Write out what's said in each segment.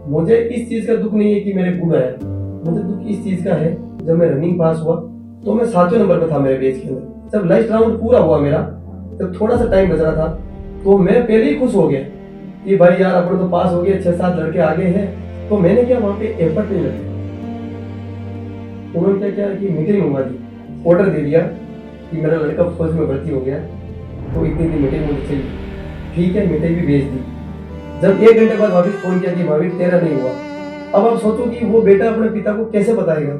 मुझे इस चीज का दुख नहीं है कि मेरे गुण आया, मुझे दुख इस चीज का है जब मैं रनिंग पास हुआ तो मैं 7वें नंबर पे था मेरे बेच के अंदर। जब लास्ट राउंड पूरा हुआ मेरा, जब थोड़ा सा टाइम बच रहा था तो मैं पहले ही खुश हो गया कि भाई यार अपन तो पास हो गए, 6-7 लड़के आगे हैं। तो मैंने क्या वहां पे एफर्ट नहीं लगाया। उन्होंने क्या किया कि मीटिंग मंगवा दी, ऑर्डर दे दिया कि मेरा लड़का फौज में भर्ती हो गया तो इतनी दी मीटिंग मुझे चाहिए। ठीक है, मीटिंग भी भेज दी। जब 1 घंटे बाद वापिस फोन किया कि भाभी तेरा नहीं हुआ, अब आप सोचो कि वो बेटा अपने पिता को कैसे बताएगा।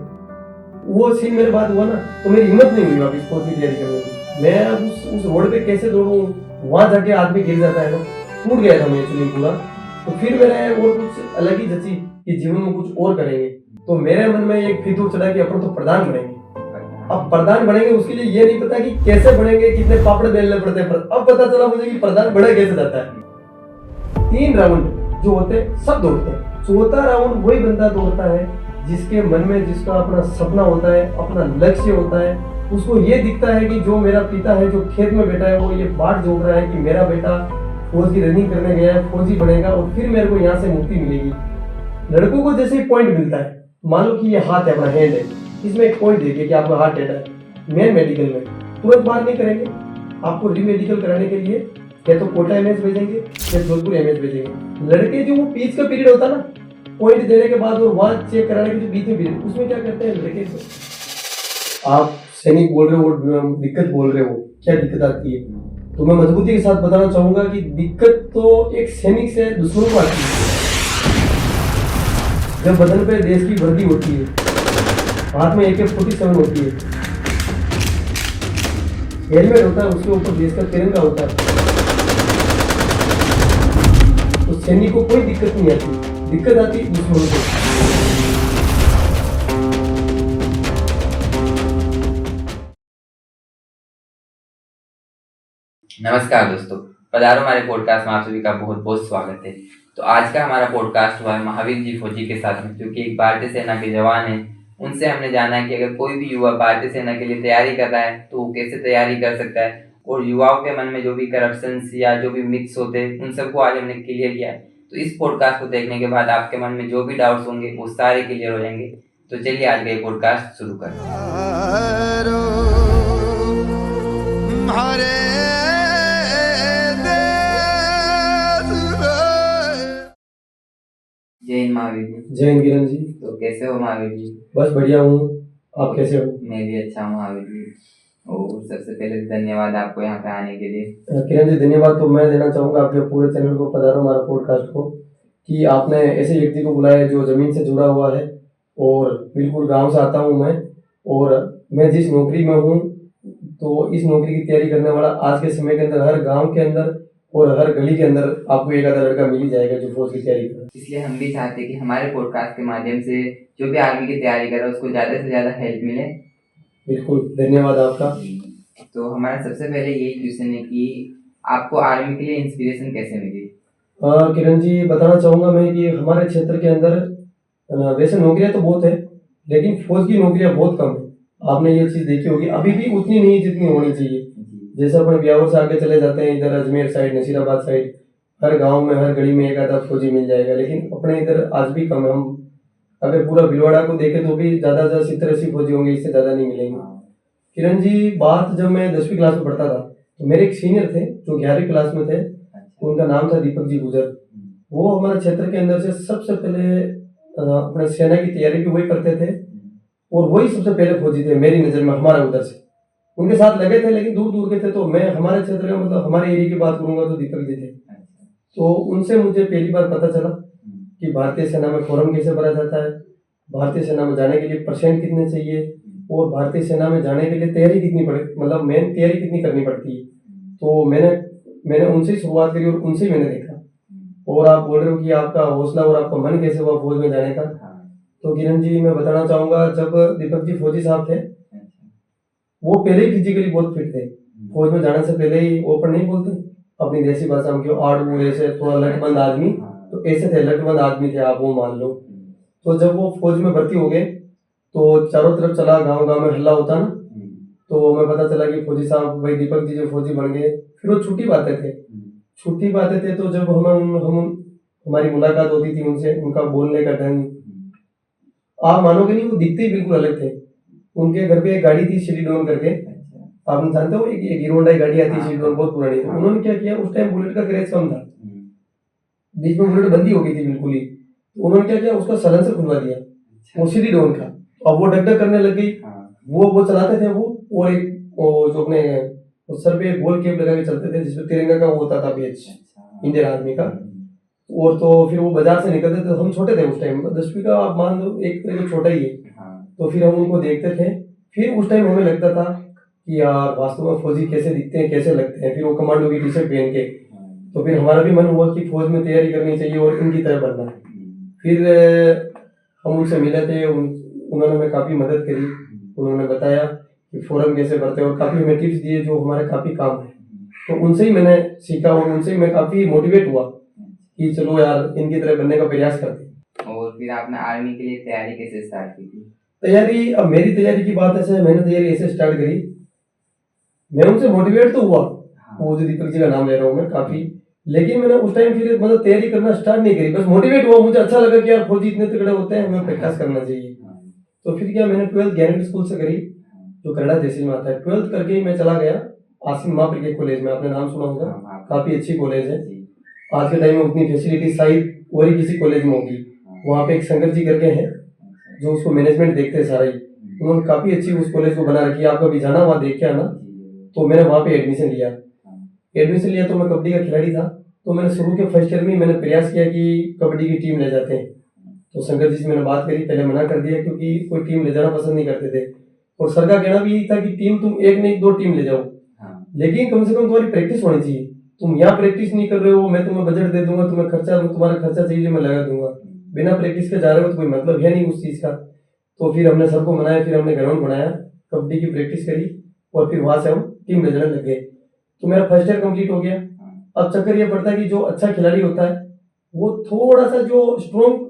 वो सीन मेरे बाद हुआ ना, तो मेरी हिम्मत नहीं हुई वापिस फौज की तैयारी करने की। मैं उस रोड पे कैसे दौड़ूं, वहां जाके आदमी गिर जाता है ना, टूट गया था मैं एक्चुअली पूरा। तो फिर मैंने वो कुछ अलग ही जची कि जीवन में कुछ और करेंगे। तो मेरे मन में एक फितूर चढ़ा कि अपन तो प्रधान बनेंगे। अब प्रधान बनेंगे, उसके लिए ये नहीं पता कि कैसे बनेंगे, कितने पापड़ बेलने पड़ते हैं। अब पता चला मुझे कि प्रधान बड़ा कैसे जाता है। 3 राउंड जो होते हैं सब दौड़ते हैं, 4था राउंड वही बंदा दौड़ता है जिसके मन में जिसका अपना सपना होता है, अपना लक्ष्य होता है। उसको ये दिखता है कि जो मेरा पिता है जो खेत में बैठा है वो ये बाट जोड़ रहा है कि मेरा बेटा फौज की रनिंग करने गया है, फौजी बनेगा और फिर मेरे को यहाँ से मुक्ति मिलेगी। लड़कों को जैसे ही पॉइंट मिलता है, मान लो कि ये हाथ है, अपना हैंड है, इसमें एक पॉइंट देखिए कि आपका हार्ट टेढ़ा है, मेन मेडिकल में तुरंत बाहर नहीं करेंगे, आपको रीमेडिकल कराने के लिए या तो कोटा एमएस भेजेंगे या जोधपुर एमएस भेजेंगे। लड़के जो वो पीच का पीरियड होता है ना, पॉइंट देने के बाद और वहां चेक कराने के जो बीच में पीरियड, उसमें क्या करते हैं लड़के। आप सैनिक बोल रहे हो, दिक्कत बोल रहे हो, क्या दिक्कत आती है? तो मैं मजबूती के साथ बताना चाहूंगा कि दिक्कत तो एक सैनिक से दुश्मनों को आती है। जब बदन पे देश की वर्दी होती है, हाथ में AK-47 होती है, हेलमेट होता है, उसके ऊपर देश का तिरंगा होता है, तो सैनिक को कोई दिक्कत नहीं आती, दिक्कत आती दुश्मनों को। नमस्कार दोस्तों, पधारो हमारे पॉडकास्ट में आप सभी का बहुत बहुत स्वागत है। तो आज का हमारा पॉडकास्ट हुआ है महावीर जी फौजी के साथ में, जो कि एक भारतीय सेना के जवान हैं। उनसे हमने जाना है कि अगर कोई भी युवा भारतीय सेना के लिए तैयारी कर रहा है तो वो कैसे तैयारी कर सकता है, और युवाओं के मन में जो भी करप्शन या जो भी मिथ्स होते हैं उन सबको आज हमने क्लियर किया है। तो इस पॉडकास्ट को देखने के बाद आपके मन में जो भी डाउट्स होंगे वो सारे क्लियर हो जाएंगे। तो चलिए आज का ये पॉडकास्ट शुरू करते हैं। जय हिंद महावीर जी। जय हिंद किरण जी। तो कैसे हो महावीर जी? बस बढ़िया हूँ, आप कैसे हो? मैं भी अच्छा हूँ महावीर जी। और सबसे पहले धन्यवाद आपको यहाँ पे आने के लिए। किरण जी, धन्यवाद तो मैं देना चाहूँगा आपके पूरे चैनल को, पधारो हमारा पॉडकास्ट को, कि आपने ऐसे व्यक्ति को बुलाया जो ज़मीन से जुड़ा हुआ है। और बिल्कुल गांव से आता हूँ मैं, और मैं जिस नौकरी में हूँ तो इस नौकरी की तैयारी करने वाला आज के समय के अंदर हर गांव के अंदर और हर गली के अंदर आपको एक आधा लड़का मिल ही जाएगा जो फौज की तैयारी कर रहा है। इसलिए हम भी चाहते हैं कि हमारे पॉडकास्ट के माध्यम से जो भी आर्मी की तैयारी कर रहा है उसको ज़्यादा से ज़्यादा हेल्प मिले। बिल्कुल, धन्यवाद आपका। तो हमारा सबसे पहले यही क्वेश्चन है कि आपको आर्मी के लिए इंस्पिरेशन कैसे मिली? किरण जी, बताना चाहूँगा मैं कि हमारे क्षेत्र के अंदर वैसे नौकरियां तो बहुत है, लेकिन फौज की नौकरियां बहुत कम है। आपने ये चीज़ देखी होगी, अभी भी उतनी नहीं जितनी होनी चाहिए। जैसे अपने ब्यावर से आगे चले जाते हैं, इधर अजमेर साइड, नसीराबाद साइड, हर गांव में हर गली में एक आधा फौजी मिल जाएगा, लेकिन अपने इधर आज भी कम है। हम अगर पूरा भिलवाड़ा को देखें तो भी ज़्यादा से ज़्यादा 70-80 फौजी होंगे, इससे ज़्यादा नहीं मिलेंगे। किरण जी, बात जब मैं 10वीं क्लास में पढ़ता था तो मेरे एक सीनियर थे जो 11वीं क्लास में थे, उनका नाम था दीपक जी गुजर। वो हमारे क्षेत्र के अंदर से सबसे पहले अपने सेना की तैयारी भी वही करते थे और वही सबसे पहले फौजी थे मेरी नज़र में, हमारे उधर से। उनके साथ लगे थे लेकिन दूर दूर के थे, तो मैं हमारे क्षेत्र में मतलब हमारे एरिया की बात करूंगा तो दीपक जी थे। तो उनसे मुझे पहली बार पता चला कि भारतीय सेना में फॉर्म कैसे भरा जाता है, भारतीय सेना में जाने के लिए परसेंट कितने चाहिए, और भारतीय सेना में जाने के लिए तैयारी कितनी पड़े, मतलब मेन तैयारी कितनी करनी पड़ती है। तो मैंने उनसे ही शुरुआत करी और उनसे ही मैंने देखा। और आप बोल रहे हो कि आपका हौसला और आपका मन कैसे हुआ फौज में जाने का, तो किरण जी मैं बताना चाहूँगा, जब दीपक जी फौजी साहब थे वो पहले ही फिजिकली बहुत फिट थे। फौज में जाने से पहले ही ओपन नहीं बोलते अपनी देसी भाषा में, आड़ ऐसे थोड़ा लटबंद आदमी, तो ऐसे थे, लटबंद आदमी थे आप, वो मान लो। तो जब वो फौज में भर्ती हो गए तो चारों तरफ चला, गांव गांव में हल्ला होता ना, तो हमें पता चला कि फौजी साहब भाई दीपक जी जो फौजी बन गए। फिर वो छुट्टी पाते थे, तो जब हम हमारी मुलाकात होती थी उनसे, उनका बोलने का ढंग, आप मानोगे नहीं, वो दिखते ही बिल्कुल अलग थे। उनके घर पे एक गाड़ी थी सिटीडोन करके, अच्छा। आपने जानते हो, एक हीरो होंडा की गाड़ी आती है हाँ, सिटीडोन, बहुत पुरानी थी। हाँ। उन्होंने क्या किया, उस टाइम बुलेट का क्रेज कम था, हम्म, बीच में बुलेट बंदी हो गई थी बिल्कुल ही, तो उन्होंने क्या किया, उसका साइलेंसर खुलवा दिया, अच्छा। वो सिटीडोन का। अब वो डग डग करने लग गई, हाँ, वो चलाते थे वो, और एक वो जो अपने उस सर पे एक गोल केप लगा के चलते थे जिसपे तिरंगा का वो होता था पेज, अच्छा। इंडियन आर्मी का। हम्म, और तो फिर वो बाजार से निकलते थे, तो हम छोटे थे उस टाइम, 10वीं का आप मान लो, एक तरह का छोटा ही है, हाँ, तो फिर हम उनको देखते थे। फिर उस टाइम हमें लगता था कि यार वास्तव में फौजी कैसे दिखते हैं, कैसे लगते हैं, फिर वो कमांडो की टी शर्ट पहन के, हाँ, तो फिर हमारा भी मन हुआ कि फौज में तैयारी करनी चाहिए और इनकी तरह बनना है। फिर हम उनसे मिले थे, उन्होंने हमें काफ़ी मदद करी, उन्होंने बताया कि फॉर्म कैसे भरते हैं और काफ़ी हमें टिप्स दिए जो हमारे काफ़ी काम है। तो उनसे ही मैंने सीखा और उनसे ही मैं काफ़ी मोटिवेट हुआ कि चलो यार इनकी तरह बनने का प्रयास करते हैं। और फिर आपने आर्मी के लिए तैयारी कैसे स्टार्ट की थी? तैयारी, अब मेरी तैयारी की बात ऐसे है, मैंने तैयारी ऐसे स्टार्ट करी, मैं उनसे मोटिवेट तो हुआ, हाँ, वो जो दीपक जी का नाम ले रहा हूँ मैं काफ़ी, लेकिन मैंने उस टाइम फिर मतलब तैयारी करना स्टार्ट नहीं करी, बस मोटिवेट हुआ, मुझे अच्छा लगा कि यार फौजी इतने तगड़े होते हैं, हमें प्रैक्टिस करना चाहिए। हाँ, तो फिर क्या, मैंने 12th गैरेंटी स्कूल से करी, जो कनाडा तहसील में आता है। 12th करके ही मैं चला गया आसिम मापरी के कॉलेज में, आपने नाम सुना होगा, हाँ, काफ़ी अच्छी कॉलेज है। जी, आज के टाइम में उतनी फैसिलिटी शायद और ही किसी कॉलेज में होगी। वहाँ पे एक शंकर जी करके हैं जो उसको मैनेजमेंट देखते हैं सारा ही, उन्होंने काफ़ी अच्छी उस कॉलेज को बना रखी है, आप कभी जाना वहाँ देख के आना। तो मैंने वहाँ पे एडमिशन लिया, तो मैं कबड्डी का खिलाड़ी था, तो मैंने शुरू के फर्स्ट ईयर में ही मैंने प्रयास किया कि कबड्डी की टीम ले जाते हैं। तो शंकर जी से मैंने बात करी, पहले मना कर दिया क्योंकि कोई टीम ले जाना पसंद नहीं करते थे, और सर का कहना भी यही था कि टीम तुम एक नहीं 2 टीम ले जाओ, लेकिन कम से कम तुम्हारी प्रैक्टिस होनी चाहिए, तुम यहाँ प्रैक्टिस नहीं कर रहे हो, मैं तुम्हें बजट दे दूंगा, तुम्हें खर्चा, तुम्हारा खर्चा चाहिए मैं लगा दूंगा, बिना प्रैक्टिस के जा रहे हो तो कोई मतलब है नहीं उस चीज़ का। तो फिर हमने सर को मनाया, फिर हमने ग्राउंड बनाया, कबड्डी की प्रैक्टिस करी, और फिर वहाँ से हम टीम ले जाने लग गए। तो मेरा फर्स्ट ईयर कंप्लीट हो गया। अब चक्कर ये पड़ता है कि जो अच्छा खिलाड़ी होता है वो थोड़ा सा, जो स्ट्रॉन्ग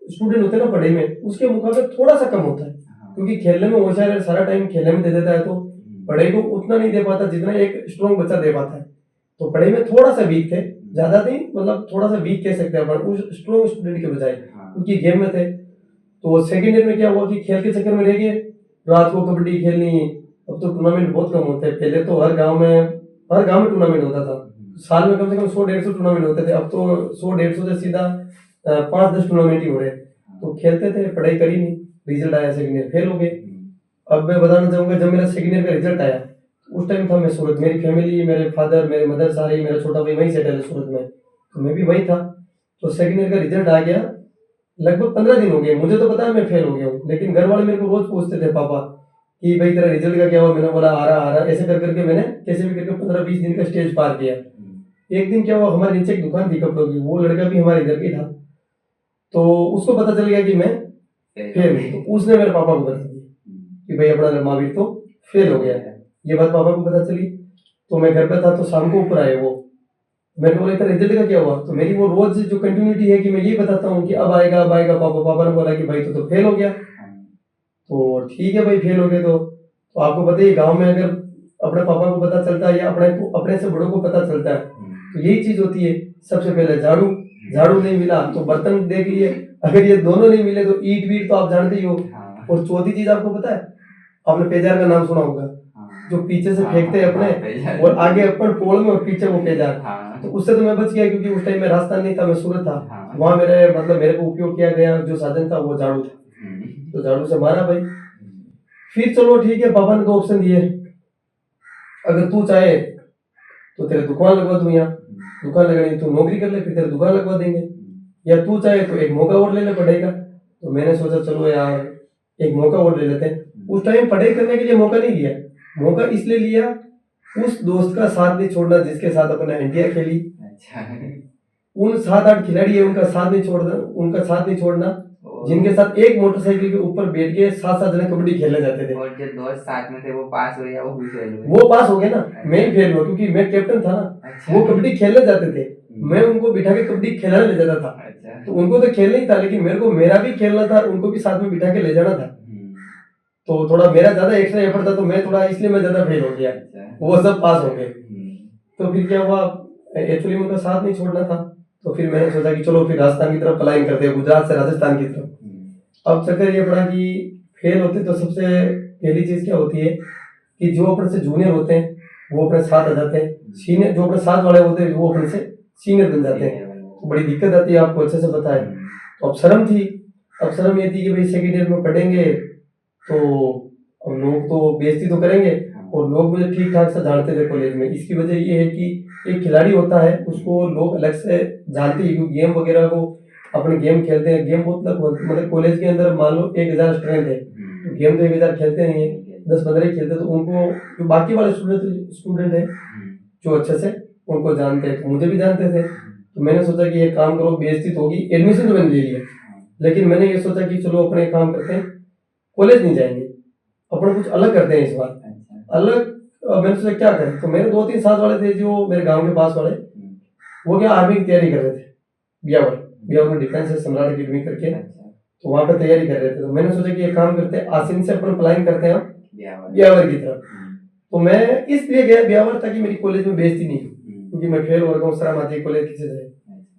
स्टूडेंट होते हैं ना पढ़ाई में, उसके मुकाबले थोड़ा सा कम होता है, क्योंकि खेलने में होशियार है, सारा टाइम खेलने में दे देता है, तो पढ़ाई को उतना नहीं दे पाता जितना एक स्ट्रॉन्ग बच्चा दे पाता है। तो पढ़ाई में थोड़ा सा वीक थे, ज्यादा नहीं, मतलब थोड़ा सा वीक कह सकते हैं अपन उस स्ट्रॉन्ग स्टूडेंट के बजाय, क्योंकि गेम में थे। तो सेकेंड ईयर में क्या हुआ कि खेल के चक्कर में रह गए, रात को कबड्डी खेलनी। अब तो टूर्नामेंट बहुत कम होते हैं, पहले तो हर गांव में टूर्नामेंट होता था, साल में कम से कम 100-150 टूर्नामेंट होते थे, अब तो 100-150 से सीधा 5-10 टूर्नामेंट ही हो रहे हैं। तो खेलते थे, पढ़ाई करी नहीं, रिजल्ट आया सेकेंड ईयर, फेल हो गए। अब मैं बताना चाहूंगा, जब मेरा सेकेंड ईयर का रिजल्ट आया उस टाइम था मैं सूरत, मेरी फैमिली, मेरे फादर, मेरे मदर, सारे, मेरा छोटा भाई वहीं सेटल है सूरत में, तो मैं भी वहीं था। तो सेकेंड ईयर का रिजल्ट आ गया, लगभग 15 दिन हो गए, मुझे तो पता है मैं फेल हो गया हूँ, लेकिन घर वाले मेरे को रोज पूछते थे, पापा कि भाई तेरा रिजल्ट का क्या हुआ, मैंने बोला आ रहा, ऐसे कर करके मैंने कैसे भी करके 15-20 दिन का स्टेज पार किया। एक दिन क्या हुआ, हमारे नीचे एक दुकान थी कपड़ों की, वो लड़का भी हमारे इधर की था, तो उसको पता चल गया कि मैं फेल हूँ, तो उसने मेरे पापा को बता दिया कि भाई अपना महावीर तो फेल हो गया है। ये बात पापा को पता चली, तो मैं घर पे था, तो शाम को ऊपर आए वो, मैंने बोला इतना रिजल्ट का क्या हुआ, तो मेरी वो रोज जो कंटिन्यूटी है कि मैं ये बताता हूँ कि अब आएगा पापा ने बोला कि भाई तो फेल हो गया। तो ठीक है भाई, फेल हो गए तो आपको पता ही, गांव में अगर अपने पापा को पता चलता है या अपने से बड़ों को पता चलता है, तो यही चीज होती है, सबसे पहले झाड़ू नहीं मिला तो बर्तन देख लिए, अगर ये दोनों नहीं मिले तो ईट वीट तो आप जानते ही हो। और चौथी चीज आपको पता है, आपने पेजार का नाम सुना होगा, जो पीछे से फेंकते हैं अपने, और आगे अपन पोल में और पीछे वो पेजार। तो उससे तो मैं बच गया, क्योंकि उस टाइम में रास्ता नहीं था, मैं सूरत था, वहां मेरे को उपयोग किया गया जो साधन था वो झाड़ू था, तो झाड़ू से मारा भाई। फिर चलो ठीक है, पापा ने 2 ऑप्शन दिए, अगर तू चाहे तो तेरे दुकान लगवा दूं, यहाँ दुकान लगानी, तू नौकरी कर ले फिर तेरे दुकान लगवा देंगे, या तू चाहे तो एक मौका और ले ले पढ़ाई का। तो मैंने सोचा चलो यार एक मौका और ले लेते हैं। उस टाइम पढ़ाई करने के लिए मौका नहीं लिया, मौका इसलिए लिया उस दोस्त का साथ नहीं छोड़ना जिसके साथ अपने इंडिया खेली। उन 7-8 खिलाड़ी है, उनका साथ नहीं छोड़ना, जिनके साथ एक मोटरसाइकिल के ऊपर बैठ के 7-7 जने कबड्डी खेलने जाते थे। और जो दोस्त साथ में थे वो पास हुए या वो भी फेल हुए? वो पास हो गए ना, मैं ही फेल हुआ क्योंकि मैं कैप्टन था ना। वो कबड्डी खेलने जाते थे, मैं उनको बिठा के कबड्डी खिलाने ले जाता था। तो उनको तो खेलना ही था, लेकिन मेरे को मेरा भी खेलना था, उनको भी साथ में बिठा के ले जाना था। तो थोड़ा मेरा ज्यादा एक्स्ट्रा एफर्ट था, तो मैं थोड़ा इसलिए मैं ज्यादा फेल हो गया, वो सब पास हो गए। तो फिर क्या हुआ, एक्चुअली उनका साथ नहीं छोड़ना था, तो फिर मैंने सोचा कि चलो फिर राजस्थान की तरफ पलायन करते हैं, गुजरात से राजस्थान की तरफ। अब चक्कर ये पड़ा कि फेल होते तो सबसे पहली चीज क्या होती है कि जो अपने से जूनियर होते हैं वो अपने साथ आ जाते हैं, सीनियर जो अपने साथ वाले होते हैं वो अपने से सीनियर बन जाते हैं, तो बड़ी दिक्कत आती है, आपको अच्छे से पता है। तो अब शर्म थी, अब शर्म ये थी कि भाई सेकेंड ईयर में पढ़ेंगे तो अब लोग तो बेइज्जती तो करेंगे, और लोग मुझे ठीक ठाक से जानते थे कॉलेज में। इसकी वजह ये है कि एक खिलाड़ी होता है उसको लोग अलग से जानते हैं, क्योंकि गेम वगैरह को अपने गेम खेलते हैं, गेम मतलब कॉलेज के अंदर मान लो 1000 स्टूडेंट है, तो गेम तो 1000 खेलते नहीं है, 10-15 ही खेलते, तो उनको जो बाकी वाले स्टूडेंट है जो अच्छे से उनको जानते हैं, तो मुझे भी जानते थे। तो मैंने सोचा कि ये काम करो, बेइज्जती तो होगी, एडमिशन तो मैंने ले लिया, लेकिन मैंने ये सोचा कि चलो अपने काम करते हैं, कॉलेज नहीं जाएंगे, अपना कुछ अलग करते हैं इस बार। अलग मैंने सोचा क्या करें, तो मेरे 2-3 साथ वाले थे जो मेरे गांव के पास वाले, वो क्या आर्मी की तैयारी कर रहे थे, बियावर में डिफेंस है सम्राट अकेडमी करके, तो वहां पे तैयारी कर रहे थे। तो मैंने सोचा कि एक काम करते हैं, आसिन से अपन प्लान करते हैं हम बियावर की तरफ। तो मैं इसलिए गया बियावर ताकि मेरी कॉलेज में बेइज्जती नहीं हो, क्योंकि मैं फेल हो रहा हूँ, सरामाती कॉलेज किसी से,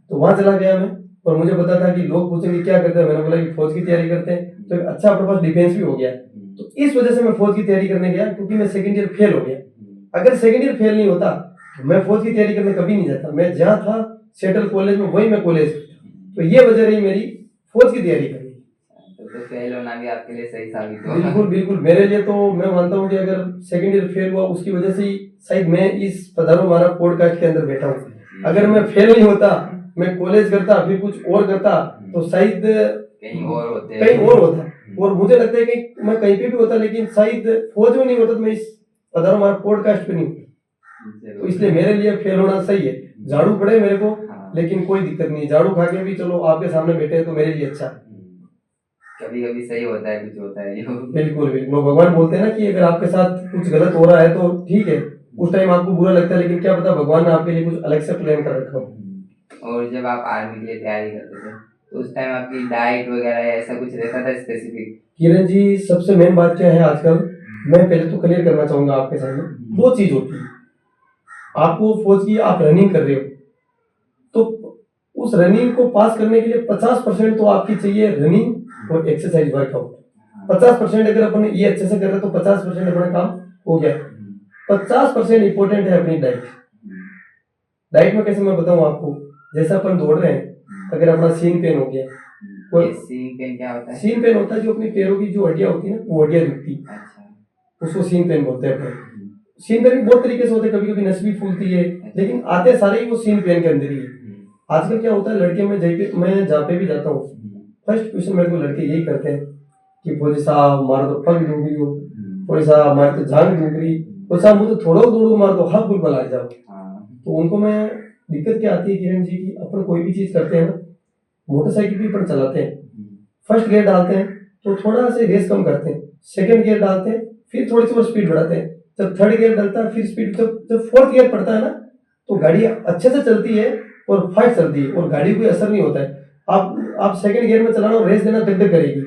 तो वहां चला गया मैं। और मुझे पता था कि लोग पूछेंगे क्या करते हैं, मैंने बोला कि फौज की तैयारी करते हैं, तो एक अच्छा अपने पास डिफेंस भी हो गया। तो इस वजह से मैं फौज की तैयारी करने गया, क्योंकि मैं सेकंड ईयर फेल हो गया। अगर सेकंड ईयर फेल नहीं होता तो मैं फौज की तैयारी करने कभी नहीं जाता, मैं जहाँ था सेंट्रल कॉलेज में वही मैं कॉलेज, तो ये वजह रही मेरी फौज की तैयारी करनी। तो फेल होना भी आपके लिए सही साबित हुआ। बिल्कुल बिल्कुल, मेरे लिए तो मैं मानता हूँ कि अगर सेकंड ईयर फेल हुआ उसकी वजह से ही शायद मैं इस पधारो हमारा पॉडकास्ट के अंदर बैठा हूँ। अगर मैं फेल नहीं होता, मैं कॉलेज करता फिर कुछ और करता, तो शायद कहीं और होता। और मुझे लगता है कि मैं कहीं पे भी होता, लेकिन शायद फौज में नहीं होता तो मैं इस पधारो हमारा पॉडकास्ट पे नहीं होता। तो इसलिए मेरे लिए फेल होना सही है, झाड़ू पड़े मेरे को लेकिन कोई दिक्कत नहीं, झाड़ू खा के भी चलो आपके सामने बैठे तो मेरे लिए अच्छा। कभी कभी सही होता है, कुछ होता है। बिल्कुल बिल्कुल, भगवान बोलते हैं ना कि अगर आपके साथ कुछ गलत हो रहा है तो ठीक है, उस टाइम आपको बुरा लगता है, लेकिन क्या पता भगवान ने आपके लिए कुछ अलग से प्लान कर रखा हो। और जब आप आर्मी के लिए तैयारी करते थे तो उस टाइम आपकी डाइट वगैरह ऐसा कुछ रहता था स्पेसिफिक? किरण जी, सबसे मेन बात क्या है आजकल, मैं पहले तो क्लियर करना चाहूंगा आपके सामने, 2 चीज होती है। आपको फौज की आप रनिंग कर रहे हो, तो उस रनिंग को पास करने के लिए 50% तो आपकी चाहिए रनिंग और एक्सरसाइज वर्कआउट। 50% अगर अपन ये अच्छे से कर रहे तो 50% अपना काम हो गया। 50% इंपॉर्टेंट है अपनी डाइट। डाइट में कैसे मैं बताऊं आपको, जैसे अपन दौड़ रहे हैं, अगर अपना सीन पेन हो गया, सीन पेन क्या होता है? सीन पेन होता है जो अपनी पैरों की जो हड्डियां होती है ना, वो हड्डियां दुखती, उसको सीन पेन बोलते हैं अपन। सीन पेन बहुत तरीके से होते हैं, कभी कभी नस भी फूलती है, लेकिन आते सारे ही वो सीन पेन के अंदर ही है। आजकल क्या होता है, लड़के मैं जहाँ पे भी जाता हूँ, फर्स्ट क्वेश्चन मेरे को लड़के यही करते हैं कि फौजी साहब हमारा तो पग दुख रही हो, फौजी साहब हमारी तो जांग दुख रही, फौजी साहब मुझे थोड़ा दौड़ो मार दो, हक बिल्कुल आ जाओ। तो उनको मैं दिक्कत क्या आती है किरण जी की, अपन कोई भी चीज करते हैं ना, मोटरसाइकिल भी अपन चलाते हैं, फर्स्ट गियर डालते हैं तो थोड़ा से रेस कम करते हैं, सेकंड गियर डालते हैं फिर थोड़ी सी और स्पीड बढ़ाते हैं, जब थर्ड गियर डलता है फिर स्पीड, जब फोर्थ गियर पड़ता है ना तो गाड़ी अच्छे से चलती है और फास्ट चलती है और गाड़ी को कोई असर नहीं होता है। आप सेकंड गियर में चलाना और रेस देना दग दग करेगी।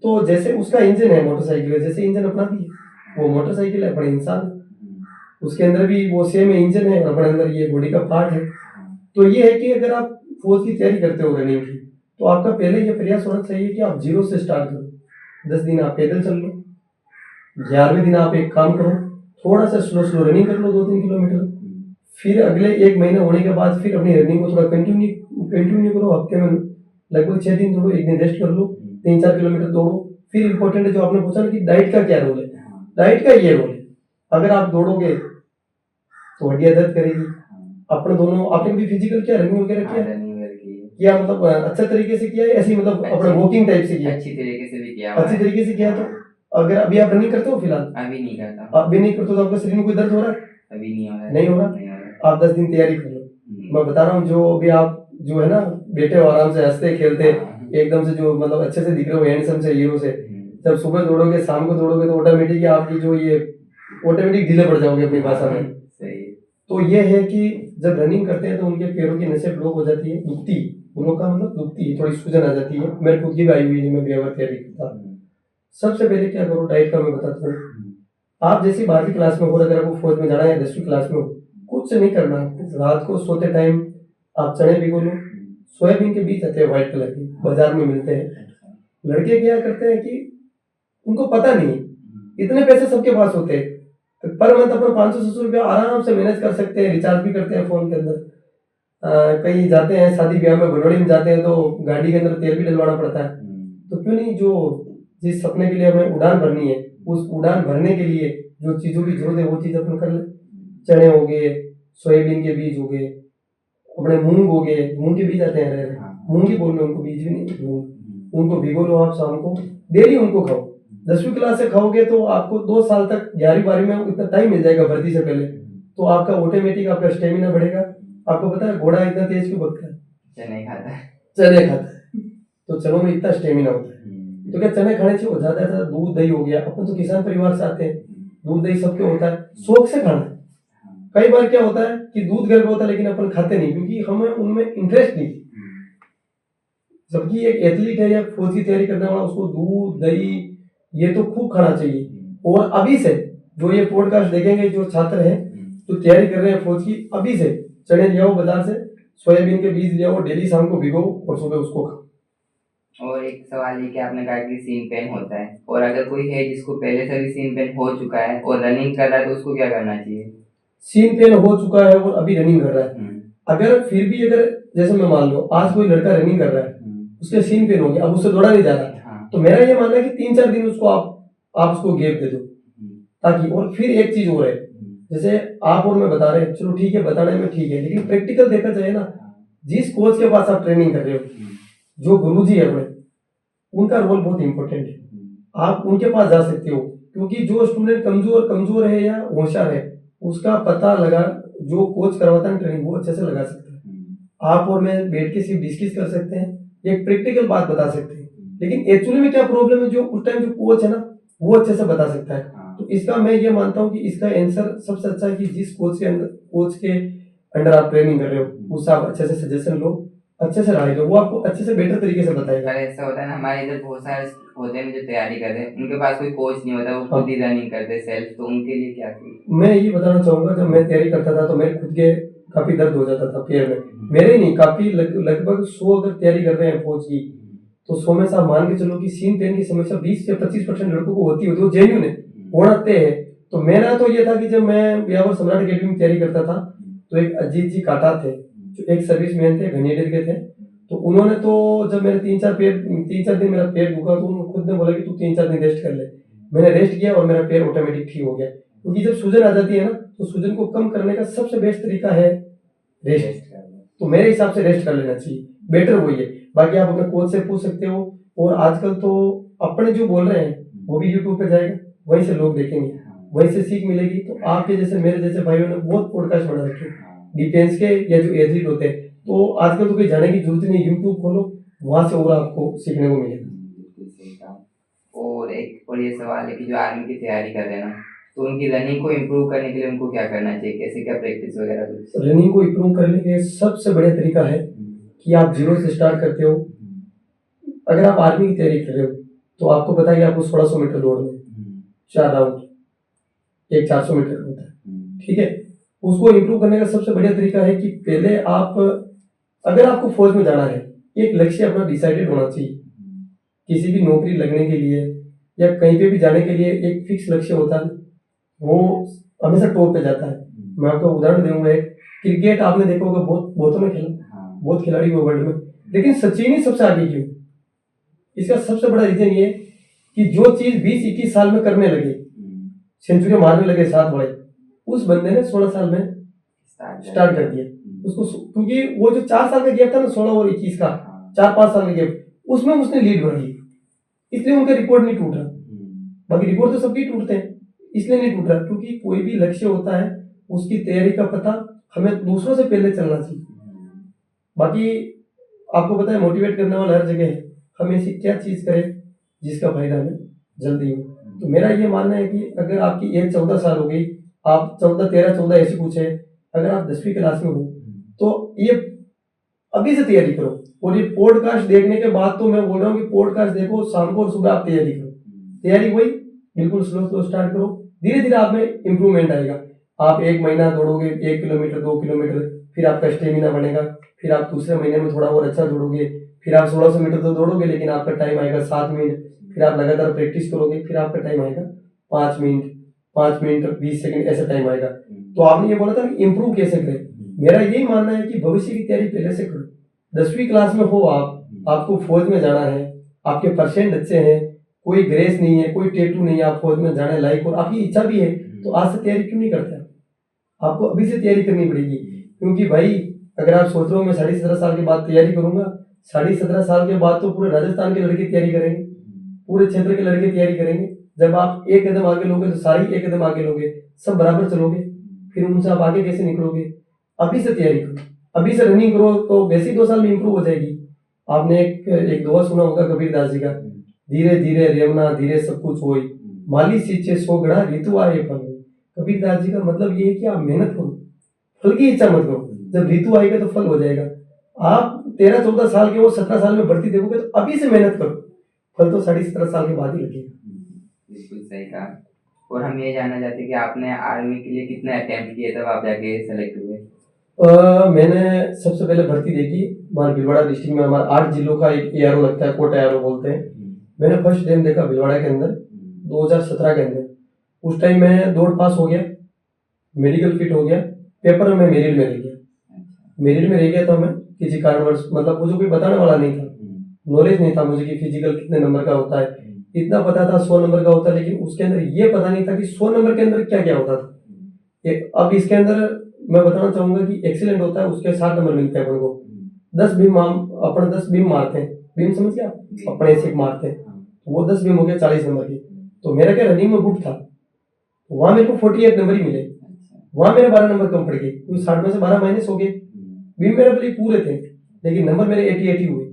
तो जैसे उसका इंजन है मोटरसाइकिल, जैसे इंजन अपना भी है, वो मोटरसाइकिल है, अपने इंसान उसके अंदर भी वो सेम इंजन है, अपने अंदर ये बॉडी का पार्ट है। तो ये है कि अगर आप फौज की तैयारी करते हो रनिंग की, तो आपका पहले ये प्रयास होना चाहिए कि आप 0 से स्टार्ट करो। 10 दिन आप पैदल चल लो, 11वें दिन आप एक काम करो, थोड़ा सा स्लो रनिंग कर लो 2-3 किलोमीटर, फिर अगले 1 महीना होने के बाद फिर अपनी रनिंग को थोड़ा कंटिन्यू करो। हफ्ते में लगभग 6 दिन दौड़ो, 1 दिन रेस्ट कर लो, 3-4 किलोमीटर दौड़ो। फिर इंपॉर्टेंट है जो आपने पूछा ना कि डाइट का क्या रोल है, डाइट का ये रोल है, अगर आप दौड़ोगे तो हड्डियां दर्द करेगी। अपने दोनों आपने भी फिजिकल क्या रनिंग वगैरह किया मतलब अच्छा तरीके से किया है, ऐसे मतलब अपना वॉकिंग टाइप से किया? अच्छी तरीके से भी किया, अच्छी तरीके से किया। तो अगर अभी आप रनिंग करते हो फिलहाल? अभी नहीं करता। अभी नहीं करते तो आपका शरीर में कोई दर्द हो रहा है? अभी नहीं हो रहा है। नहीं हो रहा। आप 10 दिन तैयारी कर लो। मैं बता रहा हूँ, जो अभी आप जो है ना बैठे हो आराम से हंसते खेलते एकदम से जो मतलब अच्छे से दिख रहे हो, हैंडसम से, हीरो से, जब सुबह दौड़ोगे शाम को दौड़ोगे तो ऑटोमेटिक आपकी जो ये ऑटोमेटिक ढीले पड़ जाओगे अपनी भाषा में। तो ये है कि जब रनिंग करते हैं तो उनके पैरों की नसें ब्लॉक हो जाती है, दुखती, उन लोग का मतलब दुखती है, थोड़ी सूजन आ जाती है। मेरे खुद की भी आई हुई है, मैं बियावर तैयारी करता। सबसे पहले क्या करो, डाइट का मैं बताता हूँ। आप जैसे 12वीं क्लास में हो, अगर आपको फौज में जाना है 10वीं क्लास में हो, कुछ नहीं करना। रात को सोते टाइम आप चने भिगो लो, सोयाबीन के बीज आते हैं व्हाइट कलर के, बाजार में मिलते हैं। लड़के क्या करते हैं कि उनको पता नहीं है, इतने पैसे सबके पास होते हैं, तो पर मंथ अपना 500-600 रुपया आराम से मैनेज कर सकते हैं, रिचार्ज भी करते हैं फोन के अंदर। कहीं जाते हैं शादी ब्याह में, भड़ोड़ी में जाते हैं तो गाड़ी के अंदर तेल भी डलवाना पड़ता है, तो क्यों नहीं जो जिस सपने के लिए हमें उड़ान भरनी है, उस उड़ान भरने के लिए जो चीजों की जरूरत है वो चीज अपन कर ले। चने हो गए, सोयाबीन के बीज हो गए, अपने मूंग हो गए, मूंग के बीज आते हैं, मूंग ही बोल रहे उनको, बीज भी नहीं, मूंग, उनको भिगो लो आप शाम को, डेली उनको खाओ। 10वीं क्लास से खाओगे तो आपको 2 साल तक 11वीं-12वीं में इतना टाइम मिल जाएगा भर्ती से पहले, तो आपका ऑटोमेटिक आपका स्टेमिना बढ़ेगा। आपको पता है घोड़ा इतना तेज क्यों भगता है? चने खाता है। चने खाता है, तो चनों में इतना स्टेमिना होता है। तो क्या चने खाने चाहिए? ज्यादा ज्यादा दूध दही हो गया, अपन तो किसान परिवार से आते हैं, दूध दही सबके होता है, शौक से खाना है। कई बार क्या होता है कि दूध घर पे होता है लेकिन अपन खाते नहीं, क्योंकि हमें उनमें इंटरेस्ट नहीं। जबकि एक एथलीट है या फौज की तैयारी करने वाला, उसको दूध दही ये तो खूब खाना चाहिए। और अभी से जो ये पॉडकास्ट देखेंगे जो छात्र हैं जो तैयारी कर रहे हैं फौज की, अभी से चने ले आओ बाजार से, सोयाबीन के बीज ले आओ, डेली शाम को भिगो और सुबह उसको खाओ। और एक सवाल ये कि आपने कहा कि सीन पेन होता है, और अगर कोई है जिसको पहले से भी सीन पेन हो चुका है और रनिंग कर रहा है तो उसको क्या करना चाहिए? सीन पेन हो चुका है और अभी रनिंग कर रहा है, अगर फिर भी अगर जैसे मैं मान लो आज कोई लड़का रनिंग कर रहा है, उसके सीन पेन हो गया, अब उससे दौड़ा नहीं जा रहा, तो मेरा ये मानना है कि 3-4 दिन उसको आप उसको गैप दे दो, ताकि। और फिर एक चीज और है, जैसे आप और मैं बता रहे हैं, चलो ठीक है बताने में ठीक है, लेकिन प्रैक्टिकल देखा जाए ना, जिस कोच के पास आप ट्रेनिंग कर रहे हो, जो गुरुजी है अपने, उनका रोल बहुत इंपॉर्टेंट है। आप उनके पास जा सकते हो, क्योंकि जो स्टूडेंट कमजोर है या होशियार है, उसका पता लगा जो कोच करवाता है ट्रेनिंग वो अच्छे से लगा सकता है। आप और मैं बैठ के सिर्फ डिस्कस कर सकते हैं, एक प्रैक्टिकल बात बता सकते हैं, लेकिन एक्चुअली में क्या प्रॉब्लम है जो उस टाइम जो कोच है ना वो अच्छे से बता सकता है। तो इसका मैं ये मानता हूँ कि इसका आंसर सबसे अच्छा है कि जिस कोच के अंडर आप ट्रेनिंग कर रहे हो उससे आप अच्छे से सजेशन लो, अच्छे से राय लो, वो आपको अच्छे से बेटर तरीके से बताएगा। ऐसा होता है ना, हमारे इधर बहुत सारे होते हैं जो तैयारी कर रहे हैं, उनके पास कोई कोच नहीं होता, वो खुद ही रनिंग करते हैं सेल्फ, तो उनके लिए क्या करें? मैं ये बताना चाहूंगा, जब मैं तैयारी करता था तो मेरे खुद के काफी दर्द हो जाता था पैर में, मेरे ही नहीं, काफी लगभग 100 अगर तैयारी कर रहे हैं फौज की, तो 100 में से आप मान के चलो कि सीन पेन की समस्या 20 से 25% लड़कों को होती है, वो जेन्युइन है, होते हैं। तो मेरा तो ये था कि जब मैं व्यावर सम्राट अकेडमी में तैयारी करता था, तो एक अजीत जी काटा थे जो एक सर्विस मैन थे, घनियेडर के थे, तो उन्होंने तो जब मेरे 3-4 दिन मेरा पैर दुखा तो उन्होंने खुद ने बोला कि तू 3-4 दिन रेस्ट कर ले। मैंने रेस्ट किया और मेरा पैर ऑटोमेटिक ठीक हो गया, क्योंकि जब सूजन आ जाती है ना तो सूजन को कम करने का सबसे बेस्ट तरीका है रेस्ट। तो मेरे हिसाब से रेस्ट कर लेना चाहिए, बेटर वही है। बाकी आप अपने कोच से पूछ सकते हो, और आजकल तो अपने जो बोल रहे हैं वो भी यूट्यूब पे जाएगा, वहीं से लोग देखेंगे, वहीं से सीख मिलेगी। तो आपके जैसे मेरे जैसे भाइयों ने बहुत पॉडकास्ट बना रखे डिफेंस के या जो एथलीट होते हैं, तो आजकल तो कोई जाने की जरूरत नहीं, यूट्यूब खोलो, वहां से और आपको सीखने को मिलेगा। और ये सवाल है कि जो आर्मी की तैयारी कर रहे हैं ना, तो उनकी रनिंग को इम्प्रूव करने के लिए उनको क्या करना चाहिए, कैसे क्या प्रैक्टिस वगैरह? रनिंग को इम्प्रूव करने के लिए सबसे बढ़िया तरीका है कि आप 0 से स्टार्ट करते हो। अगर आप आर्मी की तैयारी कर रहे हो तो आपको पता है कि आपको 1600 मीटर दौड़ना है, 4 राउंड, एक 400 मीटर होता है, ठीक है। उसको इम्प्रूव करने का सबसे बढ़िया तरीका है कि पहले आप, अगर आपको फौज में जाना है, एक लक्ष्य अपना डिसाइडेड होना चाहिए। किसी भी नौकरी लगने के लिए या कहीं पे भी जाने के लिए एक फिक्स लक्ष्य होता है, वो हमेशा टॉप पे जाता है। मैं आपको उदाहरण दूंगा, एक क्रिकेट आपने देखा होगा, बहुतों ने खेला, बहुत खिलाड़ी हुए वर्ल्ड में, लेकिन सचिन ही सबसे आगे क्यों? इसका सबसे बड़ा रीजन ये कि जो चीज 20-21 साल में करने लगे, सेंचुरी मारने लगे 7 बड़े, उस बंदे ने 16 साल में स्टार्ट कर दिया उसको, क्योंकि वो जो 4 साल का गैप था ना, 16 और 21 का 4-5 साल का गैप, उसमें उसने लीड बना ली, इसलिए उनका रिकॉर्ड नहीं टूट रहा। बाकी रिकॉर्ड तो सबके टूटते हैं, इसलिए नहीं टूट रहा क्योंकि कोई भी लक्ष्य होता है उसकी तैयारी का पता हमें दूसरों से पहले चलना चाहिए। बाकी आपको पता है मोटिवेट करने वाला हर जगह है, हम ऐसी क्या चीज करें जिसका फायदा हमें जल्दी हो। तो मेरा ये मानना है कि अगर आपकी एज 14 साल हो गई, आप 14-13-14 ऐसी कुछ है, अगर आप 10वीं क्लास में हो तो ये अभी से तैयारी करो। और ये पॉडकास्ट देखने के बाद तो मैं बोल रहा हूँ कि पॉडकास्ट देखो, शाम को और सुबह आप तैयारी करो। तैयारी वही बिल्कुल स्लो स्टार्ट करो, धीरे धीरे आप में इंप्रूवमेंट आएगा। आप 1 महीना दौड़ोगे 1 किलोमीटर 2 किलोमीटर, फिर आपका स्टेमिना बढ़ेगा, फिर आप दूसरे महीने में थोड़ा और अच्छा दौड़ोगे, फिर आप 1600 मीटर तो दौड़ोगे लेकिन आपका टाइम आएगा 7 मिनट, फिर आप लगातार प्रैक्टिस करोगे, फिर आपका टाइम आएगा 5 मिनट, 5 मिनट 20 सेकंड, ऐसा टाइम आएगा। तो आपने ये बोला था कि इम्प्रूव कैसे करें, मेरा यही मानना है कि भविष्य की तैयारी पहले से करो। 10वीं क्लास में हो आप, आपको फौज में जाना है, आपके परसेंट अच्छे हैं, कोई ग्रेस नहीं है, कोई टेटू नहीं है, आप फौज में जाने लायक और आपकी इच्छा भी है, तो आज से तैयारी क्यों नहीं करते आप? आपको अभी से तैयारी करनी पड़ेगी, क्योंकि भाई अगर आप सोच रहे हो मैं 17.5 साल के बाद तैयारी करूंगा, 17.5 साल के बाद तो पूरे राजस्थान के लड़के तैयारी करेंगे, पूरे क्षेत्र के लड़के तैयारी करेंगे। जब आप एक कदम आगे लोगे तो सारे एक कदम आगे लोगे, सब बराबर चलोगे, फिर उनसे आप आगे कैसे निकलोगे? अभी से तैयारी करो, अभी से रनिंग करो, तो वैसे ही 2 साल में इंप्रूव हो जाएगी। आपने एक दोहा सुना होगा कबीर दास जी का, धीरे धीरे रेवना धीरे सब कुछ होई, माली सींचे सो गड़ा ऋतु आए फल होई। कबीर दास जी का मतलब ये है कि आप मेहनत करो, फल की इच्छा मत करो, जब ऋतु आएगा तो फल हो जाएगा। आप 13-14 साल के हो, 17 साल में भर्ती देखोगे तो अभी से मेहनत करो, फल तो 17.5 साल के बाद ही लगेगा। बिल्कुल सही कहा। और हम ये जानना चाहते हैं कि आपने आर्मी के लिए कितने अटेम्प्ट किए तब आप जाके सेलेक्ट हुए? मैंने सबसे पहले भर्ती देखी हमारे भीलवाड़ा डिस्ट्रिक्ट में, हमारे 8 जिलों का एक एआरओ लगता है, कोटा एआरओ बोलते हैं। मैंने फर्स्ट टाइम देखा भीलवाड़ा के अंदर 2017 के अंदर। उस टाइम मैं दौड़ पास हो गया, मेडिकल फिट हो गया, पेपर में मेरिट में रह गया। मेरिट में रह गया तो मैं किसी कारणवश, मतलब मुझे कोई बताने वाला नहीं था, नॉलेज नहीं था मुझे कि फिजिकल कितने नंबर का होता है। इतना पता था 100 नंबर का होता है, लेकिन उसके अंदर ये पता नहीं था कि 100 नंबर के अंदर क्या क्या होता था। अब इसके अंदर मैं बताना चाहूंगा कि एक्सीलेंट होता है, उसके 7 नंबर मिलते हैं अपन को। 10 बीम अपन 10 बीम मारते हैं, बीम समझ गया, अपने से मारते हैं, वो 10 बीम हो गया 40 नंबर की। तो मेरा क्या रनिंग में गुड था, वहां मेरे को 48 नंबर ही मिले, वहां मेरे 12 नंबर कम पड़ गए, क्योंकि 60 में से 12 माइनस हो गए। बीम मेरे भले पूरे थे, लेकिन नंबर मेरे 88 ही हुए।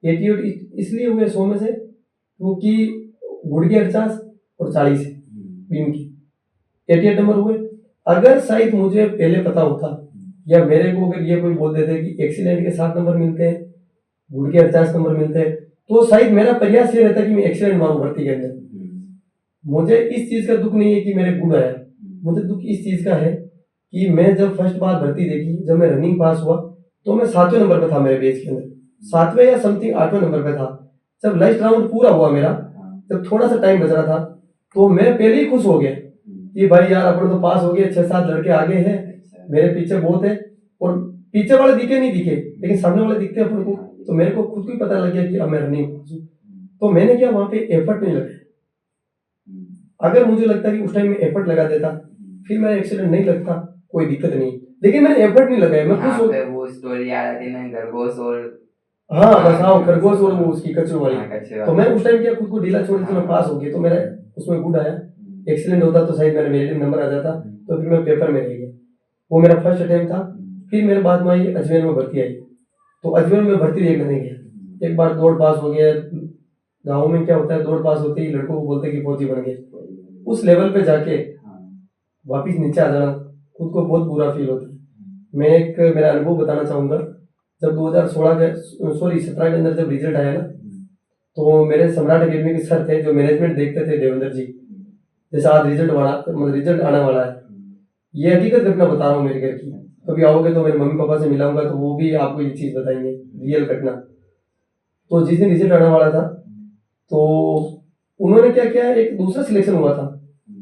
88 इसलिए हुए 100 में से क्योंकि गुड़ के 50 और 40 है बीम की, 88 नंबर हुए। अगर शायद मुझे पहले पता होता, या मेरे को अगर ये कोई बोल देते कि एक्सीलेंट के 7 नंबर मिलते हैं, गुड़ के 50 नंबर मिलते हैं, तो शायद मेरा प्रयास ये रहता कि मैं एक्सीलेंट मारूं भर्ती के अंदर। मुझे इस चीज का दुख नहीं है कि मेरे गुड़ आया, मुझे दुख इस चीज का है कि मैं जब फर्स्ट बार भर्ती देखी, जब मैं रनिंग पास हुआ, तो मैं 7वें नंबर पे था मेरे बेच के अंदर, 7वें या समथिंग 8वें नंबर पे था। जब लास्ट राउंड पूरा हुआ मेरा, जब थोड़ा सा टाइम बच रहा था, तो मैं पहले ही खुश हो गया कि भाई यार अपन तो पास हो गए, 6-7 लड़के आगे हैं, मेरे पीछे बहुत है, और पीछे वाले दिखे नहीं दिखे, लेकिन सामने वाले दिखते अपन को, तो मेरे को खुद को ही पता लग गया कि अब मैं रनिंग पास हूँ। तो मैंने क्या वहां पे एफर्ट नहीं लगाया। अगर मुझे लगता कि उस टाइम में एफर्ट लगा देता, फिर मेरा एक्सीडेंट नहीं लगता, कोई दिक्कत नहीं, लेकिन मैंने एफर्ट नहीं लगाया। मैं खुश हो गया। वो स्टोरी याद आती ना, खरगोश और हाँ बस, हाँ खरगोश और वो उसकी कचरू वाली। कच्चे तो मैं उस टाइम क्या खुद को ढीला छोड़ के मैं पास हो गया, तो मेरा उसमें गुड आया। एक्सीलेंट होता तो शायद मेरा मेरिट नंबर आ जाता, तो फिर मैं पेपर में रह गया। वो मेरा फर्स्ट अटेम्प्ट था। फिर मेरे बाद में आई अजमेर में भर्ती आई, तो अजमेर में भर्ती देखने नहीं गया। एक बार दौड़ पास हो गया, गाँव में क्या होता है, दौड़ पास होते ही लड़कों को बोलते कि फौजी बन गए। उस लेवल पे जाके वापिस नीचे आ जाना, खुद को बहुत बुरा फील होता है। मैं एक मेरा अनुभव बताना चाहूंगा। जब 2016 के 17 के अंदर जब रिजल्ट आया ना, तो मेरे सम्राट अकेडमी के सर थे जो मैनेजमेंट देखते थे, देवेंद्र जी, जैसा आज रिजल्ट आने वाला है, ये हकीकत घटना बता रहा हूँ मेरे घर की। कभी आओगे तो मेरे मम्मी पापा से मिलाऊंगा, तो वो भी आपको ये चीज बताएंगे, रियल घटना। तो जिस दिन रिजल्ट आने वाला था, तो उन्होंने क्या किया, एक दूसरा सिलेक्शन हुआ था,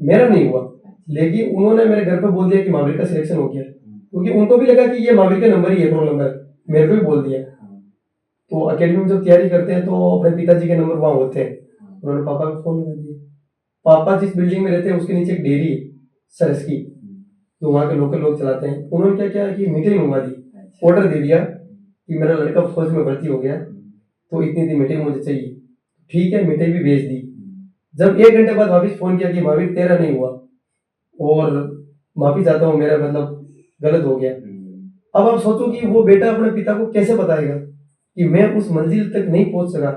मेरा नहीं हुआ, लेकिन उन्होंने मेरे घर पे बोल दिया कि महावीर का सिलेक्शन हो गया, क्योंकि उनको भी लगा कि ये महावीर का नंबर ही है, रोल नंबर, मेरे को भी बोल दिया। तो अकेडमी में जब तैयारी करते हैं तो अपने पिताजी के नंबर वहां होते हैं, उन्होंने पापा को फोन लगा दिया। पापा जिस बिल्डिंग में रहते हैं उसके नीचे एक डेयरी है सरस की, जो वहाँ के लोकल लोग चलाते हैं। उन्होंने क्या किया कि मीटिंग मंगवा दी, ऑर्डर दे दिया कि मेरा लड़का फौज में भर्ती हो गया, तो इतनी मीटिंग मुझे चाहिए। ठीक है, मीटिंग भी भेज दी। जब 1 घंटे बाद वापिस फोन किया कि महावीर तेरा नहीं हुआ, और वापिस आता हूँ, मेरा मतलब गलत हो गया। अब आप सोचो कि वो बेटा अपने पिता को कैसे बताएगा कि मैं उस मंजिल तक नहीं पहुंच सका,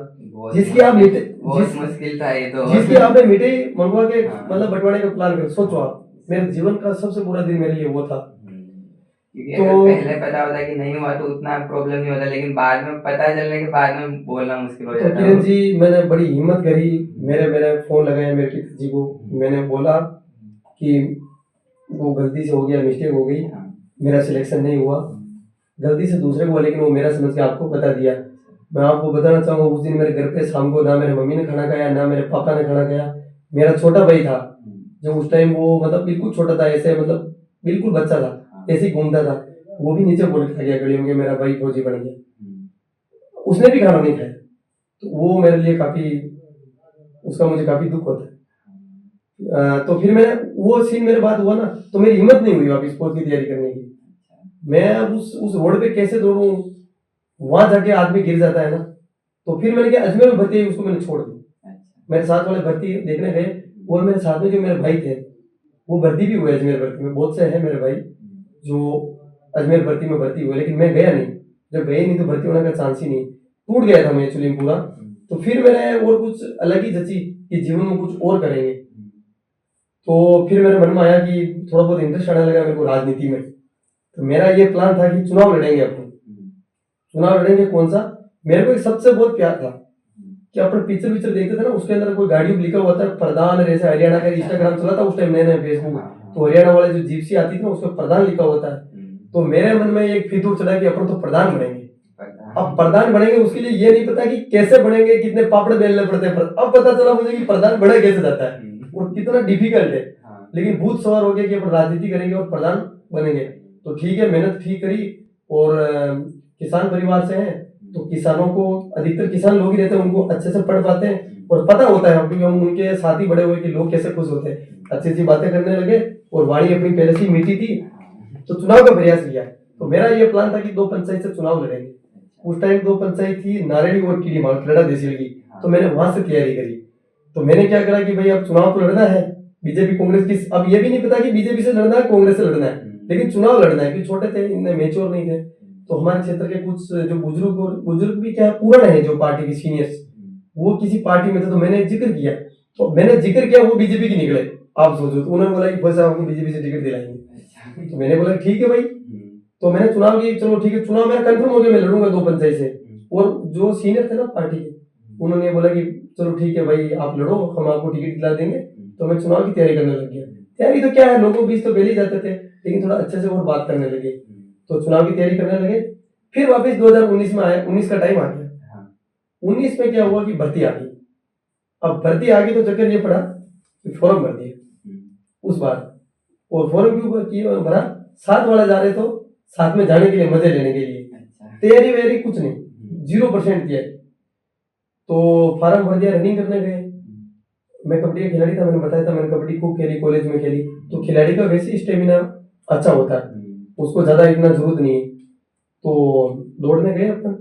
जिसकी आप मुश्किल था ये तो, जिसकी आपने मीटिंग मंगवा के मतलब बंटवाने का प्लान कर। सोचो आप, मेरे जीवन का सबसे बुरा दिन मेरे लिए वो था। तो पहले पता होता कि नहीं हुआ तो उतना प्रॉब्लम नहीं होता, लेकिन बाद में पता चलने के बाद में बोलना मुश्किल हो जाता है। किरण जी, मैंने बड़ी हिम्मत करी, मेरे फोन लगाया मेरे पिताजी को, मैंने बोला कि वो गलती से हो गया, मिस्टेक हो गई, हाँ। मेरा सिलेक्शन नहीं हुआ, गलती से दूसरे को हुआ, लेकिन वो मेरा समझ के आपको बता दिया। मैं आपको बताना चाहूँगा, उस दिन मेरे घर पे शाम को ना मेरे मम्मी ने खाना खाया, ना मेरे पापा ने खाना खाया। मेरा छोटा भाई था जो उस टाइम, वो मतलब बिल्कुल छोटा था, ऐसे मतलब बिल्कुल बच्चा था, ऐसे ही घूमता था, वो भी नीचे बोल के खा गया गली में कि मेरा भाई फौजी बन गया। उसने भी खाना नहीं खाया। तो वो मेरे लिए काफी, उसका मुझे काफी दुख होता है। तो फिर मैं, वो सीन मेरे बाद हुआ ना, तो मेरी हिम्मत नहीं हुई वापस स्पोर्ट की तैयारी करने की। मैं अब उस रोड पे कैसे दौड़ूं, वहां जाके आदमी गिर जाता है ना। तो फिर मैंने क्या, अजमेर में भर्ती हुई, उसको मैंने छोड़ दी। मेरे साथ वाले भर्ती देखने गए, और मेरे साथ में जो मेरे भाई थे वो भर्ती भी हुए अजमेर भर्ती में। बहुत से हैं मेरे भाई जो अजमेर भर्ती में भर्ती हुए, लेकिन मैं गया नहीं। जब गए नहीं तो भर्ती होने का चांस ही नहीं, टूट गया था मैं एक्चुअली पूरा। तो फिर मैंने और कुछ अलग ही जची कि जीवन में कुछ और करेंगे। तो फिर मेरे मन में आया कि थोड़ा बहुत इंटरेस्ट आने लगा मेरे को राजनीति में। तो मेरा ये प्लान था कि चुनाव लड़ेंगे अपन। चुनाव लड़ेंगे कौन सा, मेरे को एक सबसे बहुत प्यार था कि अपन पिक्चर देखते थे ना, उसके अंदर कोई गाड़ी में लिखा हुआ था प्रधान, जैसे हरियाणा का इंस्टाग्राम चला था उस टाइम नए नए फेसबुक, तो हरियाणा वाले जो जीपसी आती थी ना उसमें प्रधान लिखा हुआ था। तो मेरे मन में एक फितूर चढ़ा कि अपन तो प्रधान बनेंगे। अब प्रधान बनेंगे, उसके लिए ये नहीं पता कि कैसे बनेंगे, कितने पापड़ बेलने पड़ते हैं, अब पता चला मुझे कि प्रधान बना कैसे जाता है और कितना डिफिकल्ट है। लेकिन भूत सवार हो गया कि अपन राजनीति करेंगे और प्रधान बनेंगे। तो ठीक है, मेहनत ठीक करी। और किसान परिवार से हैं तो किसानों को, अधिकतर किसान लोग ही रहते हैं, उनको अच्छे से पढ़ पाते हैं और पता होता है, क्योंकि हम उनके साथ ही बड़े हुए कि लोग कैसे खुश होते हैं। अच्छी अच्छी बातें करने लगे और वाणी अपनी पहले से ही मीठी थी, तो चुनाव का प्रयास किया। तो मेरा ये प्लान था कि 2 पंचायत से चुनाव लड़ेंगे। उस टाइम 2 पंचायत थी, नारेड़ी और कीड़ी मार क्रेडा देसी की। तो मैंने वहां से तैयारी करी। तो मैंने क्या करा कि भाई अब चुनाव तो लड़ना है, बीजेपी कांग्रेस की, अब ये भी नहीं पता कि बीजेपी से लड़ना है कांग्रेस से लड़ना है, लेकिन चुनाव लड़ना है। क्योंकि छोटे थे, इतने मेच्योर नहीं थे। तो हमारे क्षेत्र के कुछ जो बुजुर्ग भी क्या पुराने हैं, जो पार्टी के सीनियर्स, वो किसी पार्टी में थे। तो मैंने जिक्र किया, तो मैंने जिक्र किया, वो बीजेपी की निकले। आप सोचो, तो उन्होंने बोला कि बस आपको बीजेपी से टिकट दिलाएंगे। तो मैंने बोला ठीक है भाई। तो मैंने चुनाव की, चलो ठीक है, चुनाव मेरा कंफर्म हो गया, मैं लड़ूंगा 2 पंचायत से। और जो सीनियर थे ना पार्टी के, उन्होंने बोला कि चलो ठीक है भाई, आप लड़ो, हम आपको टिकट दिला देंगे। तो मैं चुनाव की तैयारी करने लग गया। तैयारी तो क्या है, लोगों के बीच तो पहले ही जाते थे, लेकिन थोड़ा अच्छे से और बात करने लगे। तो चुनाव की तैयारी करने लगे। फिर वापस 2019 में आया, 19 का टाइम आ गया। 19 में क्या हुआ कि भर्ती आ गई। अब भर्ती आ गई तो चक्कर ये पड़ा कि फॉर्म भर दिया उस बार। और फॉर्म क्यों भरा, साथ वाले जा रहे तो साथ में जाने के लिए, मजे लेने के लिए। तैयारी वैयारी कुछ नहीं, 0% किया। तो फॉर्म भर दिया, रनिंग करने गए। मैं कबड्डी का खिलाड़ी था, मैंने बताया था, मैंने कबड्डी खूब खेली, कॉलेज में खेली। तो खिलाड़ी का वैसे स्टेमिना अच्छा होता है, उसको ज्यादा इतना जरूरत नहीं है। तो दौड़ने गए अपन,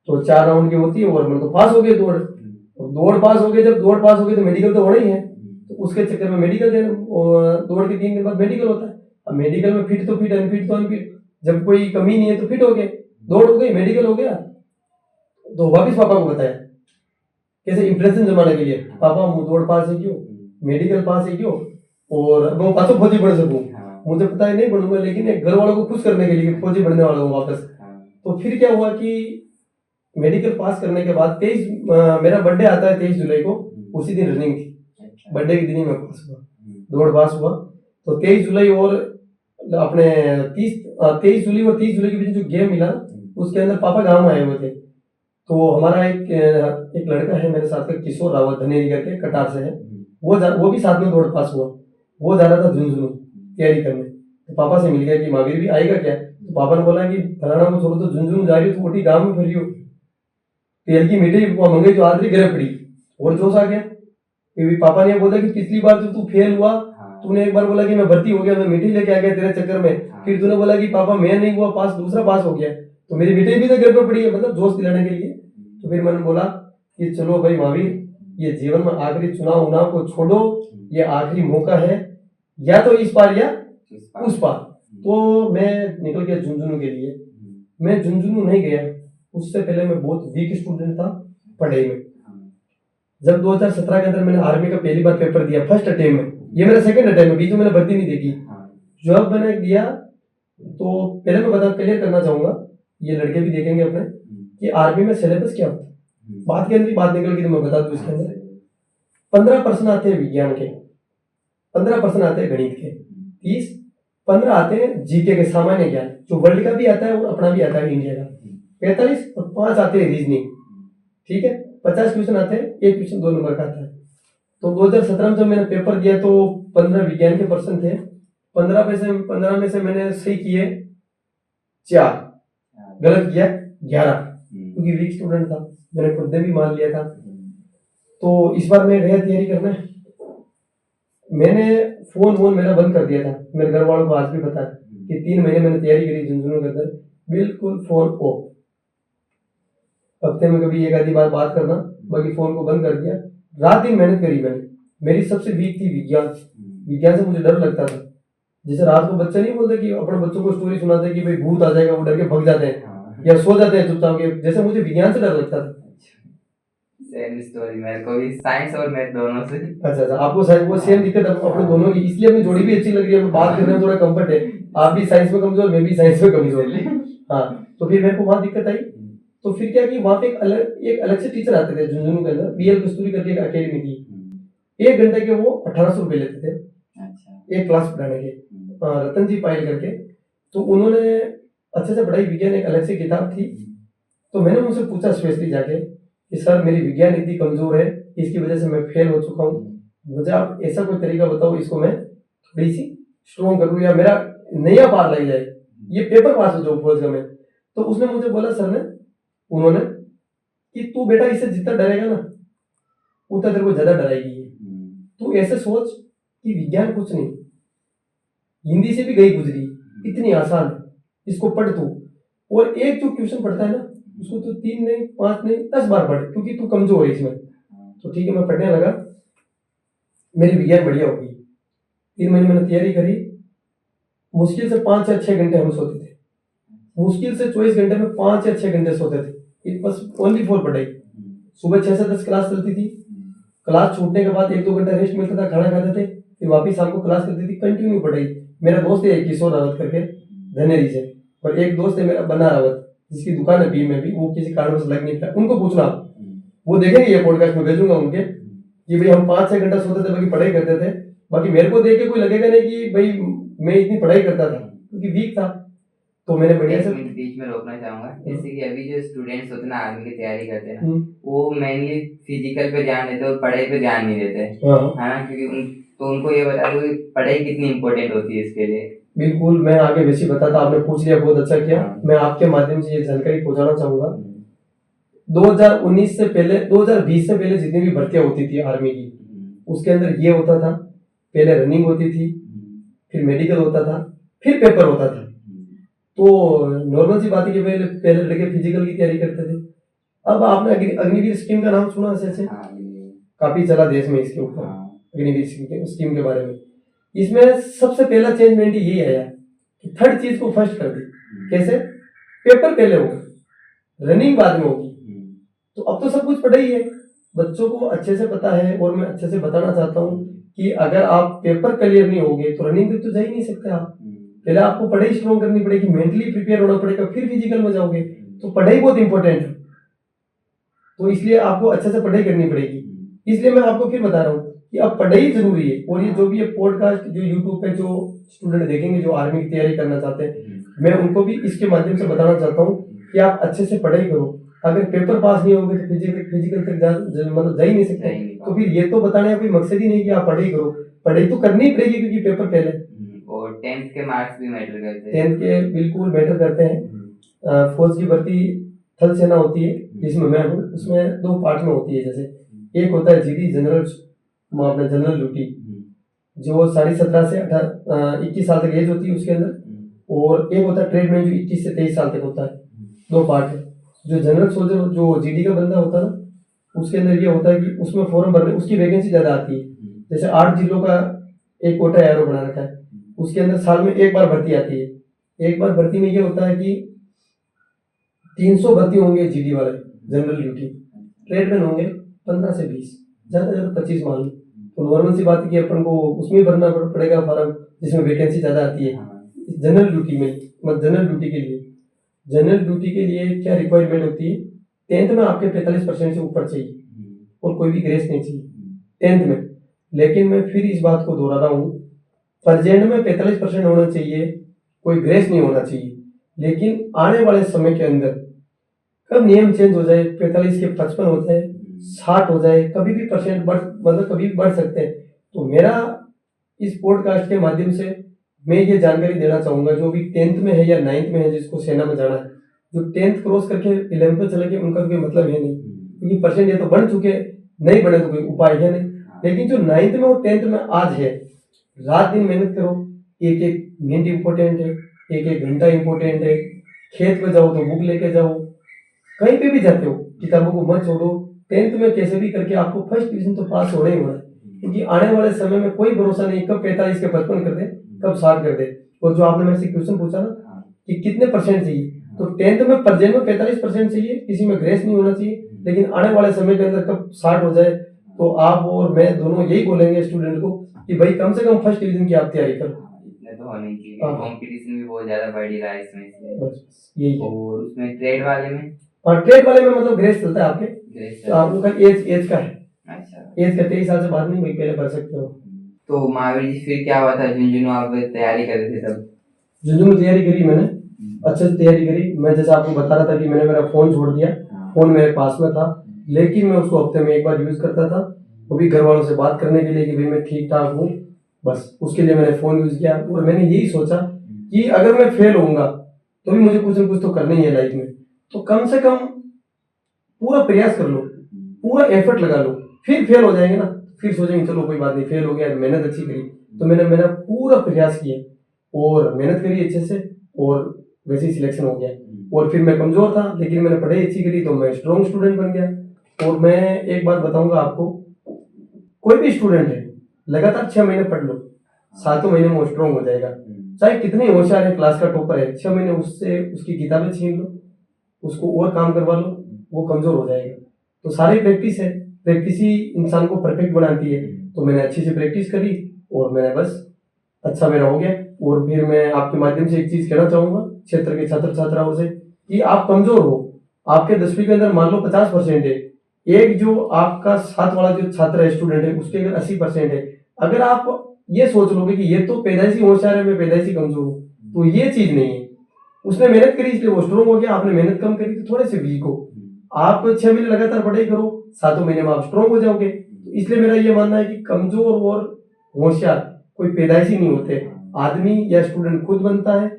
तो 4 राउंड की होती है, और मतलब तो पास हो गए दौड़। दौड़ पास हो गए, जब दौड़ पास हो गई तो मेडिकल तो होना ही है। तो उसके चक्कर में मेडिकल देना, और दौड़ के 3 दिन बाद मेडिकल होता है। अब मेडिकल में फिट तो फिट, अनफिट तो अनफिट, जब कोई कमी नहीं है तो फिट हो गए। दौड़ हो गई, मेडिकल हो गया। तो वापिस पापा को बताया, कैसे इंप्रेशन जमाने के लिए, पापा मुझे दौड़ पास है क्यों, मेडिकल पास है क्यों, और मैं पासों फौजी बन सकूं। मुझे पता है नहीं बनूंगा, लेकिन एक घर वालों को खुश करने के लिए फौजी बनने वाला हूँ वापस। तो फिर क्या हुआ कि मेडिकल पास करने के बाद 23 मेरा बर्थडे आता है 23 जुलाई को, उसी दिन रनिंग थी। बर्थडे के दिन ही मैं पास हुआ, दौड़ पास हुआ। तो 23 जुलाई और अपने 23 जुलाई और 30 जुलाई के बीच जो गेम मिला, उसके अंदर पापा गाँव आए हुए थे। तो हमारा एक लड़का है मेरे साथ का, किशोर रावत धनेरी करके, कटार से है, वो भी साथ में दौड़ पास हुआ। वो जा रहा था झुंझुनू तैयारी करने। तो पापा से मिल गया कि महावीर भी आएगा क्या। तो पापा ने बोला कि फलाना को छोड़ो, तो झुंझुनू जा रही हो, तो वोटी गाँव में फिर रही हो, तेल की मिट्टी मंगई जो आदरी गिर पड़ी, और जोश आ गया। क्योंकि पापा ने बोला कि पिछली बार जब तू फेल हुआ, तूने एक बार बोला कि मैं भर्ती हो गया, मैं मिट्टी लेके आ गया तेरे चक्कर में। फिर तूने बोला कि पापा मैं नहीं हुआ पास, दूसरा पास हो गया, तो मेरी मिट्टी भी तो घर पर पड़ी है, मतलब जोश दिलाने के लिए। तो फिर मैंने बोला कि चलो भाई महावीर, ये जीवन में आखिरी चुनाव को छोड़ो, ये आखिरी मौका है, या तो इस पार या उस पार। तो मैं निकल गया झुंझुनू के लिए। मैं झुंझुनू नहीं गया, उससे पहले मैं बहुत वीक स्टूडेंट था पढ़ाई में। जब 2017 के अंदर मैंने आर्मी का पहली बार पेपर दिया, फर्स्ट अटेम्प्ट में, ये मेरा सेकंड अटेम्प्ट है, बीच में मैंने भर्ती नहीं देखी। जब मैंने दिया तो पहले मैं बता क्लियर करना चाहूंगा, ये लड़के भी देखेंगे अपने, कि आर्मी में सिलेबस क्या होता है। बात के अंदर बात निकल गई तो मैं बता दूं, इसके अंदर 15 प्रश्न आते हैं विज्ञान के, 15 प्रश्न आते हैं गणित के, 30 15 आते हैं जीके के सामान्य ज्ञान, जो वर्ल्ड का भी आता है और अपना भी आता है इंडिया का, 45 और 5 आते हैं रीजनिंग, ठीक है। 50 क्वेश्चन आते हैं, एक क्वेश्चन 2 नंबर का आता है। तो 2017 में जब मैंने पेपर दिया तो 15 विज्ञान के पर्सन थे, 15 में से मैंने सही किए 4, गलत किया 11, क्योंकि वीक स्टूडेंट था, मैंने खुद ने भी मान लिया था। तो इस बार मैं गया तैयारी करने, मैंने फोन मेरा बंद कर दिया था। मेरे घर वालों को आज भी पता है कि 3 महीने मैंने तैयारी करी झुंझुनू के अंदर, बिल्कुल फोन ऑफ, हफ्ते में कभी एक आधी बार बात करना, बाकी फोन को बंद कर दिया। रात दिन मेहनत करी मैंने। मेरी सबसे वीक थी विज्ञान, विज्ञान से मुझे डर लगता था। जैसे रात को बच्चे नहीं बोलते कि अपने बच्चों को स्टोरी सुनाते हैं कि भाई भूत आ जाएगा, वो डर के भग जाते हैं या सो जाते हैं चुपचाप के, जैसे मुझे विज्ञान से डर लगता था। सेम स्टोरी मेरे को भी, साइंस और मैथ दोनों से। अच्छा, आपको शायद वो सेम दिक्कत अपने दोनों की, इसलिए अपनी जोड़ी भी अच्छी लग रही है, बात करने में थोड़ा कंफर्ट है। आप भी साइंस में कमजोर, मैं भी साइंस में कमजोर। हाँ, तो फिर मेरे को वहां दिक्कत आई। तो फिर क्या कि वहां पे एक अलग से टीचर आते थे झुंझुनू के अंदर, बीएल कस्तूरी करके एक अकेडमी थी। 1 घंटे के वो 1800 रुपए लेते थे, एक क्लास पढ़ाने के, रतन जी पायल करके। तो उन्होंने अच्छे से पढ़ाई, विज्ञान एक अलग से किताब थी। तो मैंने उनसे पूछा स्पेशली जाके कि सर मेरी विज्ञान इतनी कमजोर है, इसकी वजह से मैं फेल हो चुका हूँ, मुझे आप ऐसा कोई तरीका बताओ इसको मैं थोड़ी सी स्ट्रॉन्ग करूँ या मेरा नया पार लग जाए, ये पेपर पास हो जाऊँ फौज का मैं। तो उसने मुझे बोला, सर ने उन्होंने, कि तू बेटा इससे जितना डरेगा ना उतना तेरे को ज्यादा डराएगी ये। तू ऐसे सोच कि विज्ञान कुछ नहीं, हिंदी से भी गई गुजरी, इतनी आसान है, इसको पढ़ तू। और एक जो क्वेश्चन पढ़ता है ना, उसको तो 3 नहीं 5 नहीं 10 बार पढ़, क्योंकि तू कमजोर है इसमें। तो ठीक है, मैं पढ़ने लगा, मेरी विज्ञान बढ़िया हो गई। 3 महीने मैंने तैयारी करी, मुश्किल से 5 या 6 घंटे हम सोते थे, मुश्किल से 24 घंटे में 5 या 6 घंटे सोते थे, बस ओनली फॉर पढ़ाई। सुबह 6 से 10 क्लास चलती थी, क्लास छूटने के बाद 1-2 घंटा रेस्ट मिलता था, खाना खाते थे, फिर वापिस शाम को क्लास करती थी, कंटिन्यू पढ़ाई। मेरा दोस्त है किशोर रावत करके धनेरी से, और एक दोस्त है मेरा बन्ना रावत, जिसकी दुकान है बी में भी, वो किसी कारण से लग नहीं पाया। उनको पूछना, वो देखेंगे ये पॉडकास्ट में भेजूंगा उनके, कि भाई हम 5-6 घंटा सोते थे, बाकी पढ़ाई करते थे। बाकी मेरे को देख के कोई लगेगा नहीं कि भाई मैं इतनी पढ़ाई करता था, क्योंकि वीक था। तो मैंने बढ़िया से बीच में रोकना चाहूंगा, जैसे कि अभी जो स्टूडेंट्स होते हैं ना, आर्मी की तैयारी करते हैं ना, वो मेनली फिजिकल पे ध्यान देते हैं और पढ़ाई पे ध्यान नहीं देते, है ना, क्योंकि तो उनको ये बता दो कि पढ़ाई कितनी इंपॉर्टेंट होती है इसके लिए। बिल्कुल, मैं आगे वैसे बताता, आपने पूछ लिया, बहुत अच्छा किया। मैं आपके माध्यम से ये जानकारी पहुंचाना चाहूंगा। 2019 से पहले, 2020 से पहले जितनी भी भर्तियां होती थी आर्मी की, उसके अंदर ये होता था, पहले रनिंग होती थी, फिर मेडिकल होता था, फिर पेपर होता था। तो नॉर्मल सी बात है कि पहले लड़के फिजिकल की तैयारी करते थे। अब आपने अग्निवीर स्कीम का नाम सुना ऐसे? काफी चला देश में इसके ऊपर, अग्निवीर स्कीम के बारे में। इसमें सबसे पहला चेंजमेंट यही आया कि 3rd चीज को फर्स्ट कर दी। कैसे? पेपर पहले होगा, रनिंग बाद में होगी। तो अब तो सब कुछ पढ़ा ही है, बच्चों को अच्छे से पता है। और मैं अच्छे से बताना चाहता हूँ कि अगर आप पेपर क्लियर नहीं होगे तो रनिंग तो जा ही नहीं सकते आप। पहले आपको पढ़ाई स्ट्रॉन्ग करनी पड़ेगी, मेंटली प्रिपेयर होना पड़ेगा, फिर फिजिकल में जाओगे। तो पढ़ाई बहुत इंपॉर्टेंट है, तो इसलिए आपको अच्छे से पढ़ाई करनी पड़ेगी। इसलिए मैं आपको फिर बता रहा हूँ कि अब पढ़ाई जरूरी है। और ये जो भी ये पॉडकास्ट जो यूट्यूब पे जो स्टूडेंट देखेंगे जो आर्मी की तैयारी करना चाहते हैं, मैं उनको भी इसके माध्यम से बताना चाहता हूँ कि आप अच्छे से पढ़ाई करो। अगर पेपर पास नहीं होगे तो फिजिकल तक मतलब जा ही नहीं सकते। तो फिर ये तो बताने का कोई मकसद ही नहीं कि आप पढ़ाई करो, पढ़ाई तो करनी ही पड़ेगी, क्योंकि पेपर पहले। और 10th के मार्क्स भी मैटर करते हैं। 10th के बिल्कुल मैटर करते हैं। फौज की भर्ती थल सेना होती है, जिसमें मैं हूँ, उसमें 2 पार्ट में होती है। जैसे एक होता है जीडी जनरल, अपना जनरल ड्यूटी, जो 17.5 से 21 साल तक एज होती है उसके अंदर। और एक होता है ट्रेडमैन, जो 21 से 23 साल तक होता है। 2 पार्ट है। जो जनरल सोल्जर, जो जीडी का बंदा होता है ना, उसके अंदर ये होता है कि उसमें फॉर्म भरने, उसकी वैकेंसी ज्यादा आती है। जैसे 8 जिलों का एक कोटा एरो बना रखा है, उसके अंदर साल में 1 बार भर्ती आती है। 1 बार भर्ती में ये होता है कि 300 भर्ती होंगे जीडी वाले जनरल ड्यूटी, ट्रेडमैन होंगे 15 से 20, ज्यादा से ज्यादा 25 मान लो। तो नॉर्मल सी बात है कि अपन को उसमें भरना पड़ेगा फॉर्म, जिसमें वैकेंसी ज्यादा आती है जनरल ड्यूटी में। मतलब जनरल ड्यूटी के लिए क्या रिक्वायरमेंट होती है? 10th में आपके 45% से ऊपर चाहिए और कोई भी ग्रेस नहीं चाहिए 10th में। लेकिन मैं फिर इस बात को दोहरा रहा हूँ प्रेजेंट में 45% होना चाहिए, कोई ग्रेस नहीं होना चाहिए। लेकिन आने वाले समय के अंदर कब नियम चेंज हो जाए, 45 के 55 हो जाए, 60 हो जाए, कभी भी परसेंट बढ़, मतलब कभी भी बढ़ सकते हैं। तो मेरा इस पॉडकास्ट के माध्यम से मैं ये जानकारी देना चाहूंगा, जो भी 10th में है या 9th में है, जिसको सेना में जाना है, जो 10th क्रॉस करके 11th में चले गए, उनका तो कोई मतलब है नहीं, क्योंकि परसेंट ये तो बढ़ चुके, नहीं बढ़े तो कोई उपाय है नहीं। लेकिन जो 9th में और 10th में आज है, रात दिन मेहनत करो, एक एक मिनट इंपॉर्टेंट है, एक एक घंटा इंपॉर्टेंट है। खेत में जाओ तो बुक लेके जाओ, कहीं पे भी जाते हो किताबों को मत छोड़ो। 10th में कैसे भी करके आपको फर्स्ट डिवीजन तो पास होना ही होना है, क्योंकि आने वाले समय में कोई भरोसा नहीं, कब 45 के 55 कर दे, कब 60 कर दे। और जो आपने मेरे से क्वेश्चन पूछा ना कि कितने परसेंट चाहिए, तो 10th में प्रेजेंट में 45% चाहिए, किसी में ग्रेस नहीं होना चाहिए। लेकिन आने वाले समय के अंदर कब 60 हो जाए, तो आप और मैं दोनों यही बोलेंगे स्टूडेंट को कि भाई कम से कम फर्स्ट डिवीजन की आप तैयारी करो। इतने तो होने चाहिए, हाँ। कंपटीशन भी बहुत ज्यादा बढ़ ही रहा है इसमें से। बस यही है। और उसमें ट्रेड वाले में, और ट्रेड वाले में मतलब ग्रेस चलता है आपके, ग्रेस तो आपका एज का है, अच्छा, एज का 23 साल से बाद नहीं, भाई पहले भर सकते हो। तो महावीर जी फिर क्या हुआ था झुंझुनू आप तैयारी कर रहे थे तब? झुंझुनू तैयारी करी मैंने, अच्छे से तैयारी करी। मैं जैसे आपको बता रहा था कि मैंने मेरा फोन छोड़ दिया, फोन मेरे पास में था, लेकिन मैं उसको हफ्ते में एक बार यूज करता था, वो भी घर वालों से बात करने के लिए कि भाई मैं ठीक ठाक हूँ, बस उसके लिए मैंने फोन यूज किया। और मैंने यही सोचा कि अगर मैं फेल होऊंगा तो भी मुझे कुछ ना कुछ तो करना ही है लाइफ में, तो कम से कम पूरा प्रयास कर लो, पूरा एफर्ट लगा लो। फिर फेल हो जाएंगे ना, फिर सोचेंगे चलो कोई बात नहीं, फेल हो गया, मेहनत अच्छी करी। तो मैंने मेरा पूरा प्रयास किया और मेहनत करी अच्छे से, और वैसे ही सिलेक्शन हो गया। और फिर मैं कमजोर था, लेकिन मैंने पढ़ाई अच्छी करी तो मैं स्ट्रॉन्ग स्टूडेंट बन गया। और मैं एक बात बताऊंगा आपको, कोई भी स्टूडेंट है, लगातार 6 महीने पढ़ लो, 7वें महीने में वो स्ट्रॉन्ग हो जाएगा। चाहे कितने होशियार है, क्लास का टॉपर है, 6 महीने उससे उसकी किताबें छीन लो, उसको और काम करवा लो, वो कमजोर हो जाएगा। तो सारी प्रैक्टिस है, प्रैक्टिस ही इंसान को परफेक्ट बनाती है। तो मैंने अच्छी से प्रैक्टिस करी और मैंने बस अच्छा मेरा हो गया। और फिर मैं आपके माध्यम से एक चीज कहना चाहूंगा क्षेत्र के छात्र छात्राओं से कि आप कमजोर हो, आपके 10वीं के अंदर मान लो 50% है, एक जो आपका साथ वाला जो छात्र है, स्टूडेंट है, उसके अंदर 80% है। अगर आप ये सोच लोगे कि ये तो पैदाइशी होशियार है, मैं पैदाइशी कमजोर हूँ, तो ये चीज नहीं है। उसने मेहनत करी इसलिए वो स्ट्रॉन्ग हो गया, आपने मेहनत कम करी तो थोड़े से वीक हो। आप 6 महीने लगातार पढ़ाई करो, 7वें महीने में आप स्ट्रॉन्ग हो जाओगे। तो इसलिए मेरा ये मानना है कि कमजोर और होशियार कोई पैदाइशी नहीं होते, आदमी या स्टूडेंट खुद बनता है।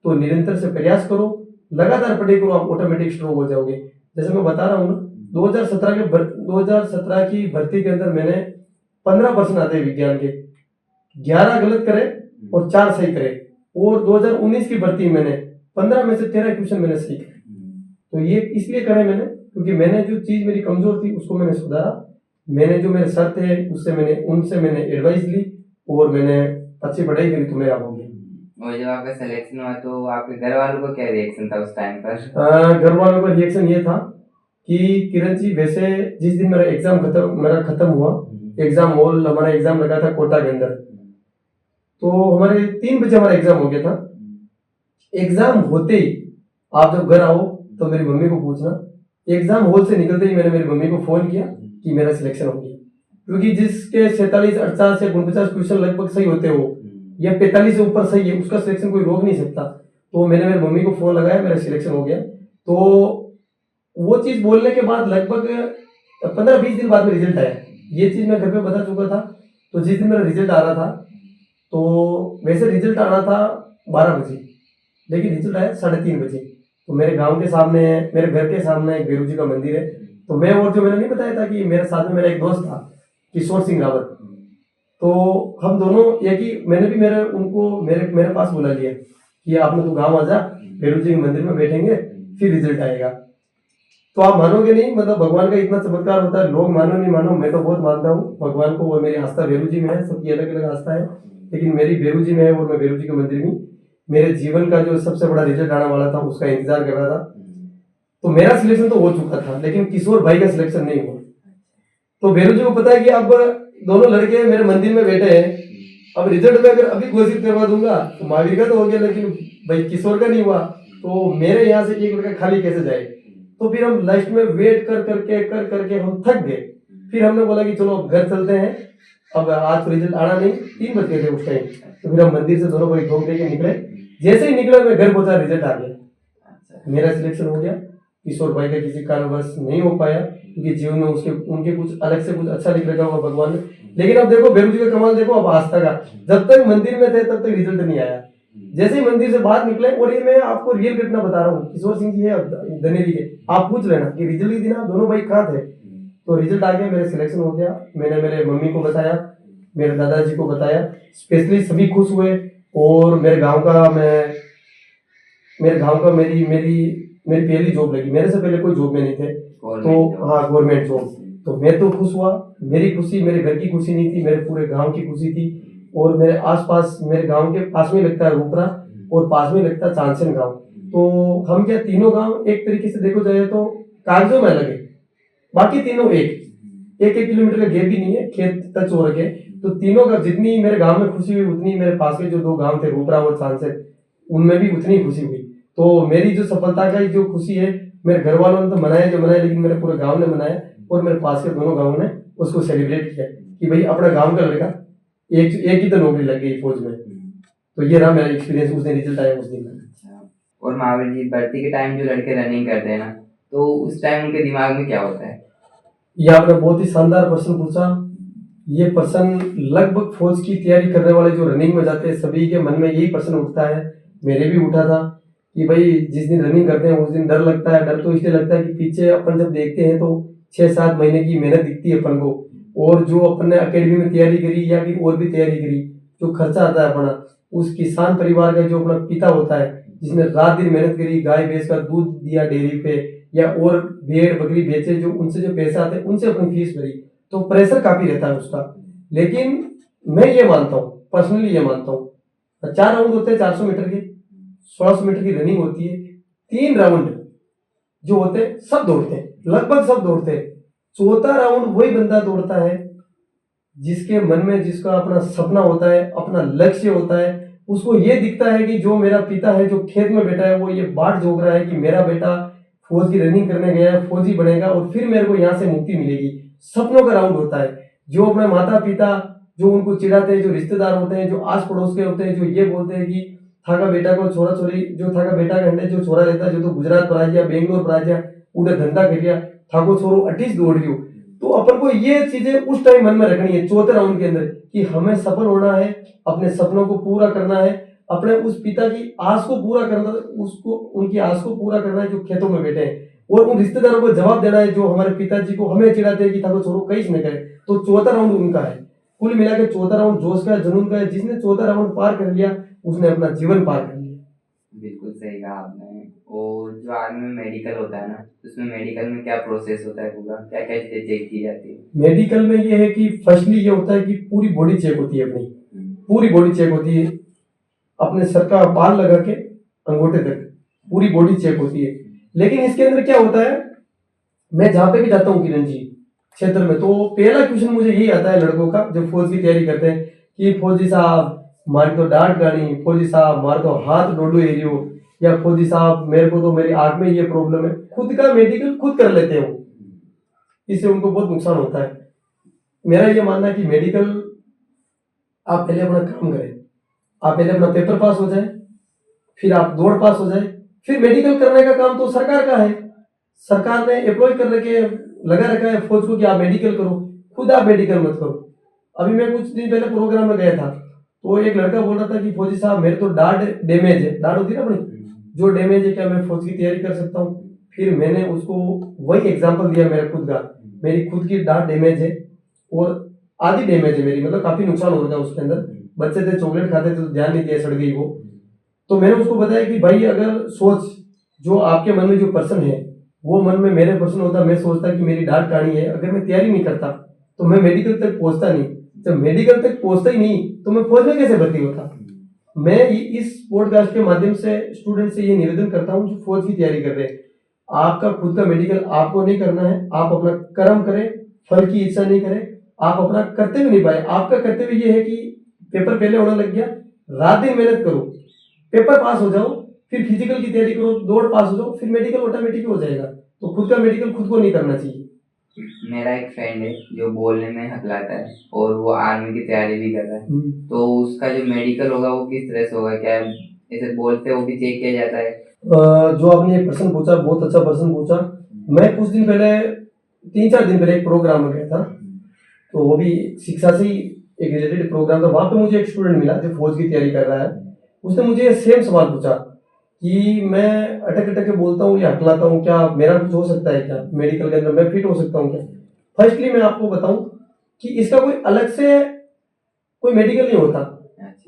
तो निरंतर से प्रयास करो, लगातार पढ़ाई करो, आप ऑटोमेटिक स्ट्रॉन्ग हो जाओगे। जैसे मैं बता रहा हूँ ना, 2017 की भर्ती के अंदर मैंने 15% आते हैं विज्ञान के, 11 गलत करे और 4 सही करे। और 2019 की भर्ती मैंने 15 में से 13 क्वेश्चन मैंने सही करे। तो ये इसलिए करे मैंने, क्योंकि मैंने जो चीज मेरी कमजोर थी उसको मैंने सुधारा। मैंने जो मेरे सर थे उनसे मैंने एडवाइस ली और मैंने अच्छी पढ़ाई करी, तो मेरा हो गया। और जब आपका सिलेक्शन हुआ तो आपके घर वालों को क्या रिएक्शन था उस टाइम पर? घर वालों का रिएक्शन ये था कि किरण जी, वैसे जिस दिन मेरा खत्म हुआ एग्जाम हॉल, हमारा एग्जाम लगा था कोटा के अंदर, तो हमारे 3 बजे हमारा एग्जाम हो गया था। एग्जाम होते ही आप जब घर आओ तो मेरी मम्मी को पूछना, एग्जाम हॉल से निकलते ही मैंने मेरी मम्मी को फोन किया कि मेरा सिलेक्शन हो गया। क्योंकि जिसके 47, 48 या 49 क्वेश्चन लगभग सही होते हो या 45 से ऊपर सही है, उसका सिलेक्शन कोई रोक नहीं सकता। तो मैंने मेरी मम्मी को फोन लगाया, मेरा सिलेक्शन हो गया। तो वो चीज बोलने के बाद लगभग 15-20 दिन बाद में रिजल्ट आया। ये चीज मैं घर पे बता चुका था। तो जिस दिन मेरा रिजल्ट आ रहा था, तो वैसे रिजल्ट आना था 12 बजे, लेकिन रिजल्ट आया 3:30 बजे। तो मेरे गांव के सामने, मेरे घर के सामने एक बेरू जी का मंदिर है। तो मैं, और जो मैंने नहीं बताया था कि मेरे साथ में मेरा एक दोस्त था किशोर सिंह रावत, तो हम दोनों एक ही, मैंने भी मेरे पास बुला लिया कि आपने तो गाँव आ जा, बेरू जी के मंदिर में बैठेंगे, फिर रिजल्ट आएगा। तो आप मानोगे नहीं, मतलब भगवान का इतना चमत्कार होता है, लोग मानो नहीं मानो, मैं तो बहुत मानता हूँ भगवान को। और मेरी आस्था बेरू जी में है, सबकी अलग अलग आस्था है, लेकिन मेरी बेरू जी में है। और मैं बेरू जी के मंदिर में मेरे जीवन का जो सबसे बड़ा रिजल्ट आने वाला था उसका इंतजार कर रहा था। तो मेरा सिलेक्शन तो हो चुका था, लेकिन किशोर भाई का सिलेक्शन नहीं हुआ। तो बेरू जी को पता है कि अब दोनों लड़के मेरे मंदिर में बैठे हैं, अब रिजल्ट में अगर अभी घोषित करवा दूंगा तो महावीर का तो हो गया, लेकिन भाई किशोर का नहीं हुआ, तो मेरे यहाँ से एक लड़का खाली कैसे जाए। तो फिर हम लास्ट में वेट कर करके हम थक गए। फिर हमने बोला कि चलो अब घर चलते हैं, अब आज तो रिजल्ट आना नहीं, 3 बज गए थे उस टाइम। तो फिर हम मंदिर से दोनों भाई घूम के निकले, जैसे ही निकला मैं घर पहुंचा, रिजल्ट आ गया, अच्छा। मेरा सिलेक्शन हो गया। किशोर भाई का किसी कारणवश नहीं हो पाया, क्योंकि जीवन में उसके उनके कुछ अलग से कुछ अच्छा लिख रखा होगा भगवान ने। लेकिन अब देखो बेरू जी का कमाल देखो, अब आस्था का, जब तक मंदिर में थे तब तक रिजल्ट नहीं आया, जैसे ही मंदिर से बाहर निकले, और ये मैं आपको रियल घटना बता रहा हूँ, किशोर सिंह जी है धनेरी के, आप पूछ लेना कि रिजल्ट के दिन आप दोनों भाई कहाँ थे। तो रिजल्ट आ गया, मेरा सिलेक्शन हो गया, मैंने मेरे मम्मी को बताया, मेरे दादाजी को बताया, स्पेशली सभी खुश हुए। और मेरे गांव का मेरी मेरी मेरी पहली जॉब लगी, मेरे से पहले कोई जॉब में नहीं थे। तो हाँ, गवर्नमेंट जॉब। तो मैं तो खुश हुआ, मेरी खुशी मेरे घर की खुशी नहीं थी, मेरे पूरे गांव की खुशी थी। और मेरे आसपास, मेरे गांव के पास में लगता है रूपरा, और पास में लगता है चांदसन गांव। तो हम क्या तीनों गांव एक तरीके से देखो जाए तो कागजों में अलग है, बाकी तीनों एक किलोमीटर का गैप भी नहीं है, खेत टच हो रखे। तो तीनों का जितनी मेरे गांव में खुशी हुई, उतनी मेरे पास के जो 2 गांव थे रूपरा और चांदसन, उनमें भी उतनी खुशी हुई। तो मेरी जो सफलता का जो खुशी है, मेरे घर वालों ने तो मनाया जो मनाया, लेकिन मेरे पूरे गांव ने मनाया, और मेरे पास के दोनों गांवों ने उसको सेलिब्रेट किया कि भाई अपना गांव का लड़का, एक ही तो नौकरी लग गई फौज में। तो ये रहा मेरा एक्सपीरियंस उस दिन, रिजल्ट आया उस दिन का। अच्छा। और महावीर जी, भर्ती के टाइम जो लड़के रनिंग करते हैं ना, तो उस टाइम उनके दिमाग में क्या होता है? ये आपने बहुत ही शानदार प्रश्न पूछा। ये प्रश्न लगभग फौज की तैयारी करने वाले जो रनिंग में जाते हैं, सभी के मन में यही प्रश्न उठता है, मेरे भी उठा था कि भाई जिस दिन रनिंग करते हैं उस दिन डर लगता है। डर तो इसलिए लगता है कि पीछे अपन जब देखते हैं तो 6-7 महीने की मेहनत दिखती है अपन को, और जो अपन ने अकेडमी में तैयारी करी या फिर और भी तैयारी करी, जो खर्चा आता है अपना, उस किसान परिवार का जो अपना पिता होता है, जिसने रात दिन मेहनत करी, गाय भैंस का दूध दिया डेयरी पे, या और भेड़ बकरी बेचे, जो उनसे जो पैसा आते हैं उनसे अपनी फीस भरी, तो प्रेशर काफी रहता है उसका। लेकिन मैं ये मानता हूँ, पर्सनली ये मानता हूँ, 4 राउंड होते हैं 400 मीटर के, 1600 मीटर की रनिंग होती है, 3 राउंड जो होते हैं सब दौड़ते हैं, लगभग सब दौड़ते हैं। चौथा राउंड वही बंदा दौड़ता है जिसके मन में, जिसका अपना सपना होता है, अपना लक्ष्य होता है, उसको ये दिखता है कि जो मेरा पिता है जो खेत में बैठा है, वो ये बाट जोग रहा है कि मेरा बेटा फौज की रनिंग करने गया है, फौजी बनेगा और फिर मेरे को यहाँ से मुक्ति मिलेगी। सपनों का राउंड होता है। जो अपने माता पिता जो उनको चिढ़ाते हैं, जो रिश्तेदार होते हैं, जो आस पड़ोस के होते हैं, जो ये बोलते हैं कि थाका बेटा को छोरा छोरी, जो थाका बेटा का हंडे जो छोरा रहता है, जो तो गुजरात पर आ गया, बेंगलोर पर आ गया, उधर धंधा कर गया, थाको छोरो अटीस दौड़ रही हो। तो अपन को ये चीजें उस टाइम मन में रखनी है चौथे राउंड के अंदर, कि हमें सफल होना है, अपने सपनों को पूरा करना है, अपने उस पिता की आस को पूरा करना, उसको उनकी आस को पूरा करना है जो खेतों में बैठे हैं, और उन रिश्तेदारों को जवाब देना है जो हमारे पिताजी को हमें चिढ़ाते हैं कि थाको छोरो कहीं न करे। तो चौथा राउंड उनका है। कुल मिला के चौथा राउंड जोश का है, जुनून का है। जिसने चौथा राउंड पार कर लिया उसने अपना जीवन पार कर लिया। बिल्कुल सही कहा आपने। और जो आर्मी में मेडिकल होता है ना, उसमें मेडिकल में क्या प्रोसेस होता है, पूरा क्या क्या चीजें चेक की जाती है? मेडिकल में ये है कि फर्स्टली ये होता है कि पूरी बॉडी चेक होती है, अपनी पूरी बॉडी चेक होती है, अपने सर का बाल लगा के अंगूठे तक पूरी बॉडी चेक होती है। लेकिन इसके अंदर क्या होता है, मैं जहाँ पे भी जाता हूँ किरण जी क्षेत्र में, तो पहला क्वेश्चन मुझे यही आता है लड़कों का जो फौज की तैयारी करते हैं कि फौजी साहब मारे तो डांट गाड़ी, फौजी साहब मारे तो हाथ डोडो एरियो, या फौजी साहब मेरे को तो मेरी आंख में ये प्रॉब्लम है। खुद का मेडिकल खुद कर लेते हो, इससे उनको बहुत नुकसान होता है। मेरा ये मानना है कि मेडिकल आप पहले अपना काम करें, आप पहले अपना पेपर पास हो जाए, फिर आप दौड़ पास हो जाए, फिर मेडिकल करने का काम तो सरकार का है। सरकार ने एम्प्लॉय कर रखे, लगा रखा है फौज को कि आप मेडिकल करो, खुद आप मेडिकल मत करो। अभी मैं कुछ दिन पहले प्रोग्राम में गया था, तो एक लड़का बोल रहा था कि फौजी साहब मेरे तो डार्ट डैमेज है, डार्ट होती है ना अपनी, जो डैमेज है, क्या मैं फौज की तैयारी कर सकता हूँ? फिर मैंने उसको वही एग्जाम्पल दिया मेरा खुद का, मेरी खुद की डार्ट डैमेज है और आधी डैमेज है मेरी, मतलब काफी नुकसान हो रहा था उसके अंदर। बच्चे थे चॉकलेट खाते थे तो ध्यान नहीं दिया, सड़ गई वो। तो मैंने उसको बताया कि भाई अगर सोच जो आपके मन में जो पर्सन है वो मन में मेरे पर्सन होता, मैं सोचता कि मेरी डांट कानी है, अगर मैं तैयारी नहीं करता तो मैं मेडिकल तक पहुंचता नहीं, जब मेडिकल तक पहुंचता ही नहीं तो मैं फौज में कैसे भर्ती होता। मैं इस पॉडकास्ट के माध्यम से स्टूडेंट से ये निवेदन करता हूँ जो फौज की तैयारी कर रहे हैं, आपका खुद का मेडिकल आपको नहीं करना है, आप अपना कर्म करें, फल की इच्छा नहीं करें। आप अपना कर्तव्य निभाएं। आपका कर्तव्य ये है कि पेपर पहले होने लग गया, रात दिन मेहनत करो, पेपर पास हो जाओ, फिर फिजिकल की तैयारी करो, दौड़ पास हो जाओ, फिर मेडिकल ऑटोमेटिक हो जाएगा। तो खुद का मेडिकल खुद को नहीं करना चाहिए। मेरा एक फ्रेंड है जो बोलने में हकलाता है और वो आर्मी की तैयारी भी कर रहा है, तो उसका जो मेडिकल होगा वो किस तरह से होगा? क्या ऐसे बोलते वो भी चेक किया जाता है? जो आपने ये प्रश्न पूछा, बहुत अच्छा प्रश्न पूछा। मैं कुछ दिन पहले, 3-4 दिन पहले एक प्रोग्राम में गया था, तो वो भी शिक्षा से ही एक रिलेटेड प्रोग्राम था। वहां पे मुझे एक स्टूडेंट मिला जो फौज की तैयारी कर रहा है। उसने मुझे सेम सवाल पूछा कि मैं अटक अटक के बोलता हूँ या हकलाता हूँ, क्या मेरा कुछ हो सकता है? क्या मेडिकल के अंदर मैं फिट हो सकता हूँ क्या? फर्स्टली मैं आपको बताऊं कि इसका कोई अलग से कोई मेडिकल नहीं होता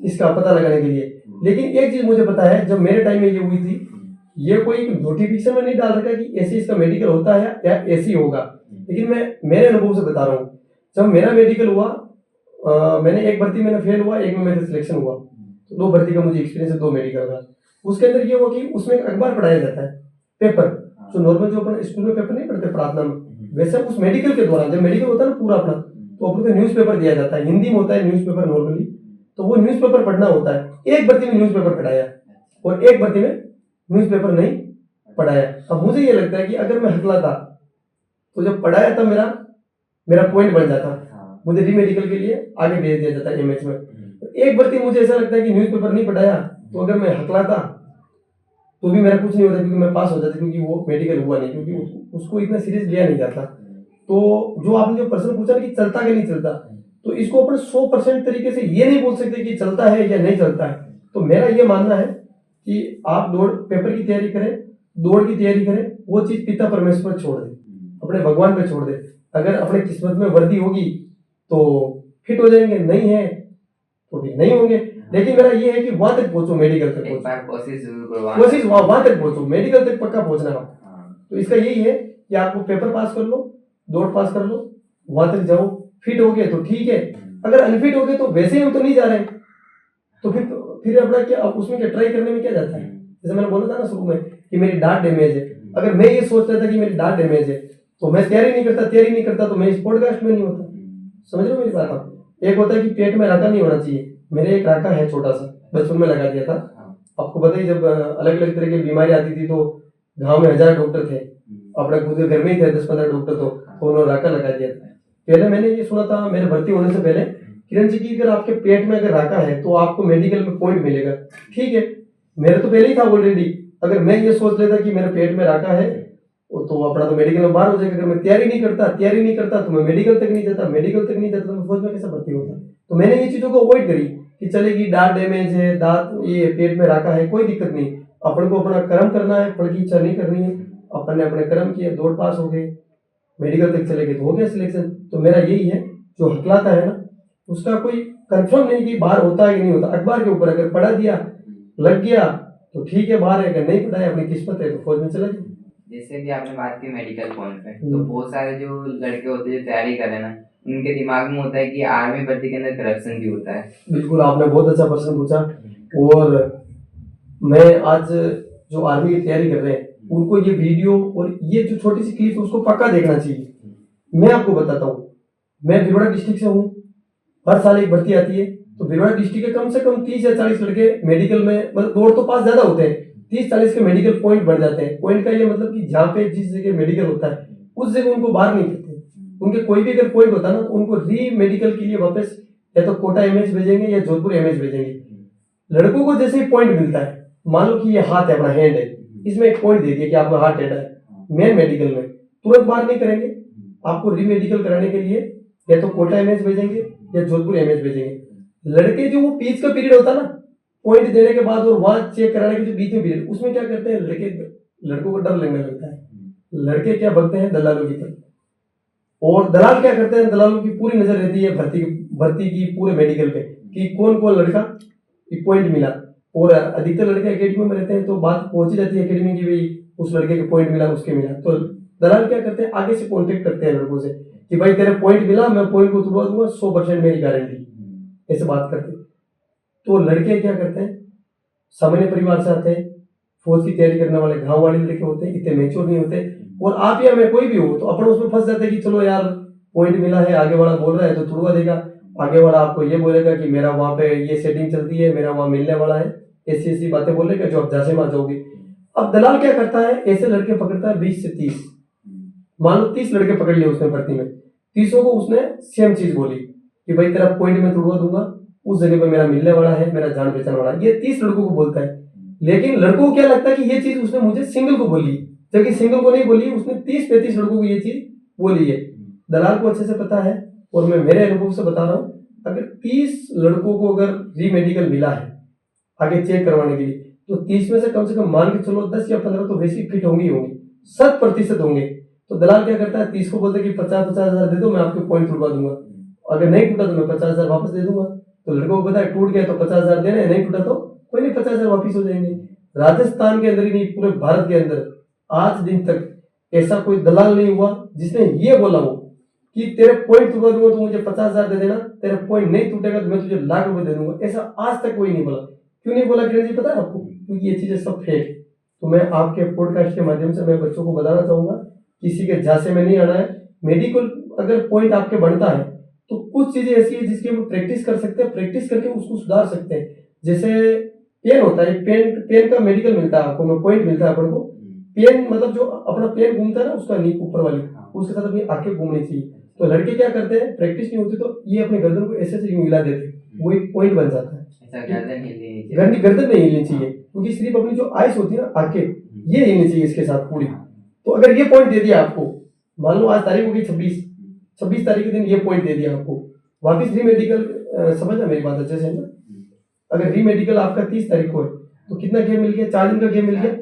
इसका पता लगाने के लिए। लेकिन एक चीज मुझे पता है, जब मेरे टाइम में ये हुई थी, ये कोई नोटिफिकेशन में नहीं डाल रखा कि ऐसे इसका मेडिकल होता है या ऐसे ही होगा। लेकिन मैं मेरे अनुभव से बता रहा हूँ, जब मेरा मेडिकल हुआ, मैंने एक भर्ती में फेल हुआ, एक में मेरा सिलेक्शन हुआ, तो 2 भर्ती का मुझे एक्सपीरियंस है, 2 मेडिकल का। उसके अंदर ये हुआ कि उसमें एक अखबार पढ़ाया जाता है, पेपर, जो नॉर्मल जो अपन स्कूल में पेपर नहीं पढ़ते प्रार्थना में, वैसे उस मेडिकल के दौरान जब मेडिकल होता है ना पूरा अपना, तो अपन को न्यूज़पेपर दिया जाता है, हिंदी में होता है न्यूज़पेपर नॉर्मली, तो वो न्यूज़पेपर पढ़ना होता है। एक भर्ती में न्यूज़पेपर पढ़ाया और एक भर्ती में न्यूज़पेपर नहीं पढ़ाया। अब मुझे ये लगता है कि अगर मैं हकलाता तो जब पढ़ाया तब मेरा पॉइंट बन जाता, मुझे री मेडिकल के लिए आगे भेज दिया जाता एमएच में। एक भर्ती मुझे ऐसा लगता है कि न्यूज़पेपर नहीं पढ़ाया, तो अगर मैं हकलाता तो भी मेरा कुछ नहीं होता, क्योंकि मैं पास हो जाता, क्योंकि वो मेडिकल हुआ नहीं, क्योंकि उसको इतना सीरियस लिया नहीं जाता। तो जो आपने जो प्रश्न पूछा कि चलता कि नहीं चलता, तो इसको अपन 100% तरीके से ये नहीं बोल सकते कि चलता है या नहीं चलता है। तो मेरा ये मानना है कि आप दौड़ पेपर की तैयारी करें, दौड़ की तैयारी करें, वो चीज पिता परमेश्वर पर छोड़ दे, अपने भगवान पे छोड़ दे। अगर अपने किस्मत में वर्दी होगी तो फिट हो जाएंगे, नहीं है तो फिर नहीं होंगे। लेकिन मेरा ये है कि वहां तक पहुंचो, मेडिकल तक पहुंचो, कोशिश वहां तक पहुंचो, मेडिकल तक पक्का पहुंचना है। तो इसका यही है कि आपको पेपर पास कर लो, दौड़ पास कर लो, वहां तक जाओ, फिट हो गए तो ठीक है, अगर अनफिट हो गए तो वैसे ही हम तो नहीं जा रहे, तो फिर अपना क्या, उसमें क्या ट्राई करने में क्या जाता है? जैसे मैंने बोला था ना शुरू में कि मेरी डार्ट डैमेज है, अगर मैं ये सोच रहा था कि मेरी डार्ट डैमेज है तो मैं तैयारी नहीं करता तो मैं इस पॉडकास्ट में नहीं होता। समझ रहे हो मेरी बात आप? एक होता है कि पेट में राका नहीं होना चाहिए, मेरे एक राका है छोटा सा, बचपन में लगा दिया था। आपको पता ही, जब अलग अलग तरह की बीमारी आती थी तो गांव में 1000 डॉक्टर थे, अपने खुद के घर में ही थे 10-15 डॉक्टर, तो उन्होंने राका लगा दिया था। पहले मैंने ये सुना था मेरे भर्ती होने से पहले, किरण जी की अगर आपके पेट में अगर राका है तो आपको मेडिकल में पॉइंट मिलेगा। ठीक है, मेरे तो पहले ही था ऑलरेडी, अगर मैं ये सोच लेता कि मेरे पेट में राका है तो अपना तो मेडिकल में बाहर हो जाएगा। अगर मैं तैयारी नहीं करता तो मैं मेडिकल तक नहीं जाता तो मैं फौज में कैसे भर्ती होता? तो मैंने ये चीजों को अवॉइड करी कि चलेगी, दांत डैमेज है, दांत ये पेट में राका है, कोई दिक्कत नहीं, अपन को अपना कर्म करना है, फल की इच्छा नहीं करनी है। अपन ने अपने कर्म किए, दौड़ पास हो गए, मेडिकल तक चले गए तो हो गया सिलेक्शन। तो मेरा यही है, जो हकलाता है ना उसका कोई कंफर्म नहीं कि बाहर होता है कि नहीं होता। अखबार के ऊपर अगर पढ़ा दिया, लग गया तो ठीक है, बाहर है, अगर नहीं पढ़ाया अपनी किस्मत है तो फौज में चला गया। जैसे भी आपने बात की मेडिकल पॉइंट पे, तो बहुत सारे जो लड़के होते हैं जो तैयारी कर रहे हैं ना, उनके दिमाग में होता है कि आर्मी भर्ती के अंदर करप्शन भी होता है। बिल्कुल, आपने बहुत अच्छा प्रश्न पूछा। और मैं आज जो आर्मी की तैयारी कर रहे हैं उनको ये वीडियो और ये जो छोटी सी क्लिप उसको पक्का देखना चाहिए। मैं आपको बताता हूँ, मैं भिलवाड़ा डिस्ट्रिक्ट से हूँ, हर साल एक भर्ती आती है, तो भिलवाड़ा डिस्ट्रिक्ट के कम से कम 30 या 40 लड़के मेडिकल में, मतलब दौड़ तो पास ज्यादा होते हैं, 30-40 के मेडिकल पॉइंट बढ़ जाते हैं। पॉइंट का ये मतलब कि जहाँ पे जिस जगह मेडिकल होता है उस जगह उनको बाहर नहीं करते, उनके कोई भी अगर पॉइंट होता है ना तो उनको री मेडिकल के लिए वापस या तो कोटा एमएच भेजेंगे या जोधपुर एमएच भेजेंगे। लड़कों को जैसे ही पॉइंट मिलता है, मान लो कि ये हाथ है, अपना हैंड है, इसमें एक पॉइंट दे दिया कि आपका हाथ टेढ़ा है, मेन मेडिकल में तुरंत बाहर नहीं करेंगे, आपको री मेडिकल कराने के लिए या तो कोटा एमएच भेजेंगे या जोधपुर एमएच भेजेंगे। लड़के जो वो बीच का पीरियड होता है ना, पॉइंट देने के बाद और वहां चेक कराने के जो बीच में पीरियड, उसमें क्या करते हैं लड़कों को डर लगने लगता है, लड़के क्या भगते हैं दलालों की तरफ। और दलाल क्या करते हैं, दलालों की पूरी नजर रहती है भर्ती की पूरे मेडिकल पे कि कौन कौन लड़का पॉइंट मिला। और अधिकतर लड़के एकेडमी में रहते हैं तो बात पहुंची जाती है एकेडमी की, भाई उस लड़के के पॉइंट मिला, उसके मिला। तो दलाल क्या करते हैं, आगे से कॉन्टेक्ट करते हैं लड़कों से कि भाई तेरे पॉइंट मिला, मैं पॉइंट को तुड़वा दूंगा, 100% मेरी गारंटी, ऐसे बात करते। तो लड़के क्या करते हैं, सामान्य परिवार से आते हैं, फौज की तैयारी करने वाले गांव वाले लड़के होते हैं, इतने मेच्योर नहीं होते। और आप या मैं कोई भी हो तो अपन उसमें फंस जाते हैं कि चलो यार पॉइंट मिला है, आगे वाला बोल रहा है तो तुड़वा देगा, आगे वाला आपको ये बोलेगा कि मेरा वहां पे ये सेटिंग चलती है, मेरा वहां मिलने वाला है, ऐसी बातें बोलेगा जो आप जासे मार जाओगे। अब दलाल क्या करता है, ऐसे लड़के पकड़ता है 20 से 30, मान लो 30 लड़के पकड़ लिए उसने भर्ती में, 30 को उसने सेम चीज बोली कि भाई तेरा पॉइंट मैं तोड़वा दूंगा, उस जगह पे मेरा मिलने वाला है, मेरा जान पहचान वाला है। ये 30 लड़कों को बोलता है, लेकिन लड़कों को क्या लगता है कि ये चीज उसने मुझे सिंगल को बोली, जबकि सिंगल को नहीं बोली, उसने 30-35 लड़कों को ये चीज बोली है। दलाल को अच्छे से पता है, और मैं मेरे अनुभव से बता रहा हूँ, अगर 30 लड़कों को अगर रीमेडिकल मिला है आगे चेक करवाने के लिए, तो 30 में से कम मान के चलो 10 या 15 तो वैसे फिट होंगे ही होंगे, 100% होंगे। तो दलाल क्या करता है, 30 को बोलते कि 50-50 हजार दे दो, मैं आपके पॉइंट तुड़वा दूंगा, अगर नहीं टूटा तो मैं 50 हजार वापस दे दूंगा। तो लड़कों को पता है टूट गया तो 50 हजार देने, नहीं टूटा तो कोई नहीं, 50 हजार वापिस हो जाएंगे। राजस्थान के अंदर ही नहीं, पूरे भारत के अंदर आज दिन तक ऐसा कोई दलाल नहीं हुआ जिसने ये बोला हो कि तेरे पॉइंट टूटा दूंगा तो मुझे 50 हजार दे देना, तेरा पॉइंट नहीं टूटेगा तो मैं तुझे लाख रुपए दे दूंगा। ऐसा आज तक कोई नहीं बोला। क्यों नहीं बोला किरण जी, पता है आपको? क्योंकि ये चीजें सब फेक है। तो मैं आपके पॉडकास्ट के माध्यम से मैं बच्चों को बताना चाहूंगा, किसी के झांसे में नहीं आना है। मेडिकल अगर पॉइंट आपके बनता है तो कुछ चीजें ऐसी है जिसकी हम प्रैक्टिस कर सकते हैं, प्रैक्टिस करके उसको सुधार सकते हैं। जैसे पेन होता है, पेन का मेडिकल मिलता है आपको, पॉइंट मिलता है अपन को। पेन मतलब जो अपना पेन घूमता है ना, उसका नींव ऊपर वाली, उसके साथ अपनी आंखें घूमनी चाहिए। तो लड़के क्या करते हैं, प्रैक्टिस नहीं होती तो ये अपने गर्दन को ऐसे से यूं हिला देते हैं, वो एक पॉइंट बन जाता है। गर्दन नहीं हिलनी चाहिए, क्योंकि सिर्फ अपनी जो आइस होती है ना, आंखें, ये हिलनी चाहिए इसके साथ पूरी। तो अगर ये पॉइंट दे दिया आपको, मान लो आज तारीख होगी 26 तारीख के दिन ये पॉइंट दे दिया आपको, वापिस रीमेडिकल, समझना मेरी बात अच्छे से ना, अगर रीमेडिकल आपका 30 तारीख को है तो कितना गेम मिल गया, 4 दिन का गेम मिल गया।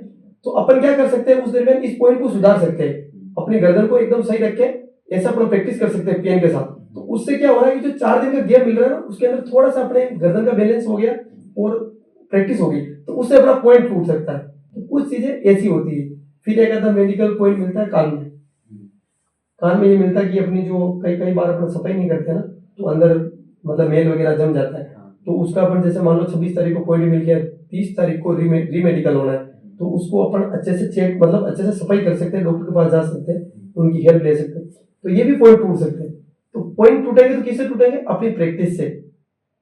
तो अपन क्या कर सकते हैं उस दरमियान, इस पॉइंट को सुधार सकते हैं, अपनी गर्दन को एकदम सही रख के ऐसा अपना प्रैक्टिस कर सकते हैं पेन के साथ। तो उससे क्या हो रहा है कि जो 4 दिन का गेम मिल रहा है ना, उसके अंदर थोड़ा सा अपने गर्दन का बैलेंस हो गया और प्रैक्टिस हो गई, तो उससे अपना पॉइंट टूट सकता है। तो कुछ चीजें ऐसी होती है। फिर एक आधा मेडिकल पॉइंट मिलता है कान में ये मिलता है कि अपनी जो कई बार अपन सफाई नहीं करते ना, तो अंदर मतलब मेल वगैरह जम जाता है। तो उसका अपन जैसे मान लो 26 तारीख को पॉइंट मिल गया, 30 तारीख को रीमेडिकल होना है, तो उसको अपन अच्छे से चेक, मतलब अच्छे से सफाई कर सकते हैं, डॉक्टर के पास जा सकते हैं, उनकी हेल्प ले सकते हैं। तो ये भी पॉइंट टूट सकते हैं। तो पॉइंट टूटेंगे तो किससे टूटेंगे? अपनी प्रैक्टिस से।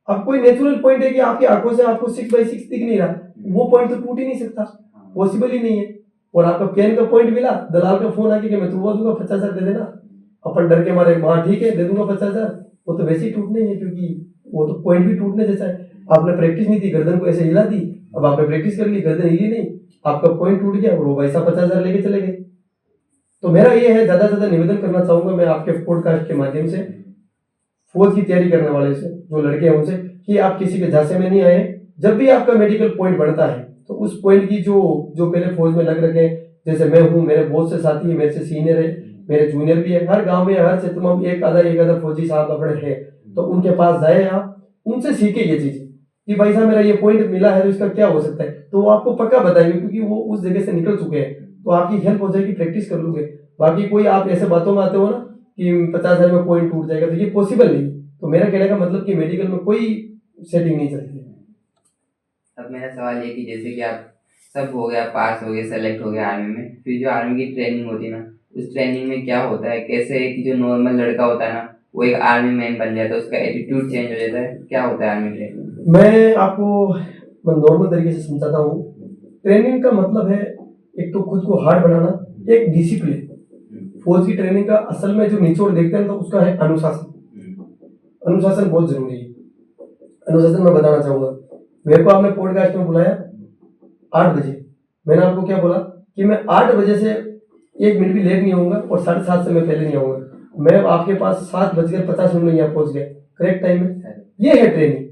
अब कोई नेचुरल पॉइंट है कि आपकी आंखों से आपको 6x6 दिख नहीं रहा, वो पॉइंट तो टूट ही नहीं सकता, पॉसिबल ही नहीं है। और आपका पेन का पॉइंट मिला, दलाल का फोन आके कि मैं तुड़वा दूंगा, 50 हजार दे देना, अपन डर के मारे हाँ ठीक है दे दूंगा 50 हजार, वो तो वैसे ही टूटने ही है, क्योंकि वो तो पॉइंट भी टूटने जैसा है। आपने प्रैक्टिस नहीं थी, गर्दन को ऐसे हिला दी, अब आपने प्रैक्टिस कर ली, गर्दन हिली नहीं, आपका पॉइंट टूट गया और वो भाई साहब 50 हजार लेके चले गए। तो मेरा ये है, ज्यादा से ज्यादा निवेदन करना चाहूंगा मैं आपके पॉडकास्ट के माध्यम से फौज की तैयारी करने वाले से, जो लड़के हैं उनसे, कि आप किसी के झांसे में नहीं आए। जब भी आपका मेडिकल पॉइंट बढ़ता है तो उस पॉइंट की जो पहले फौज में लग रखे, जैसे मैं हूँ, मेरे बहुत से साथी है, मेरे से सीनियर है, मेरे जूनियर भी है, हर गांव में हर क्षेत्र में एक आधा फौजी साहब अपने है, तो उनके पास जाए आप, उनसे सीखे ये चीज कि भाई साहब मेरा ये पॉइंट मिला है तो इसका क्या हो सकता है, तो वो आपको पक्का बताएंगे, क्योंकि वो उस जगह से निकल चुके हैं। तो आपकी हेल्प हो जाएगी, प्रैक्टिस कर लोगे। बाकी कोई आप ऐसे बातों में आते हो ना कि 50 हजार में पॉइंट टूट जाएगा, तो ये पॉसिबल नहीं। तो मेरा कहने का मतलब कि मेडिकल में कोई सेटिंग नहीं चलती। अब मेरा सवाल ये कि जैसे कि आप सब हो गया, पास हो गए, सेलेक्ट हो गया आर्मी में, फिर जो आर्मी की ट्रेनिंग होती है ना, उस ट्रेनिंग में क्या होता है, कैसे कि जो नॉर्मल लड़का होता है ना वो एक आर्मी मैन बन जाता है, उसका एटीट्यूड चेंज हो जाता है, क्या होता है आर्मी ट्रेनिंग? मैं आपको नॉर्मल तरीके से समझाता हूँ। ट्रेनिंग का मतलब है एक तो खुद को हार्ड बनाना, एक डिसिप्लिन। फौज की ट्रेनिंग का असल में जो निचोड़ देखते हैं तो उसका है अनुशासन। अनुशासन बहुत जरूरी है। अनुशासन मैं बताना चाहूंगा। मेरे को आपने पॉडकास्ट में बुलाया 8 बजे, मैंने आपको क्या बोला कि मैं 8 बजे से 1 मिनट भी लेट नहीं होऊंगा और 7:30 से मैं पहले नहीं आऊंगा। मैं आपके पास 7:50 में यहाँ पहुंच गया करेक्ट टाइम में। ये है ट्रेनिंग,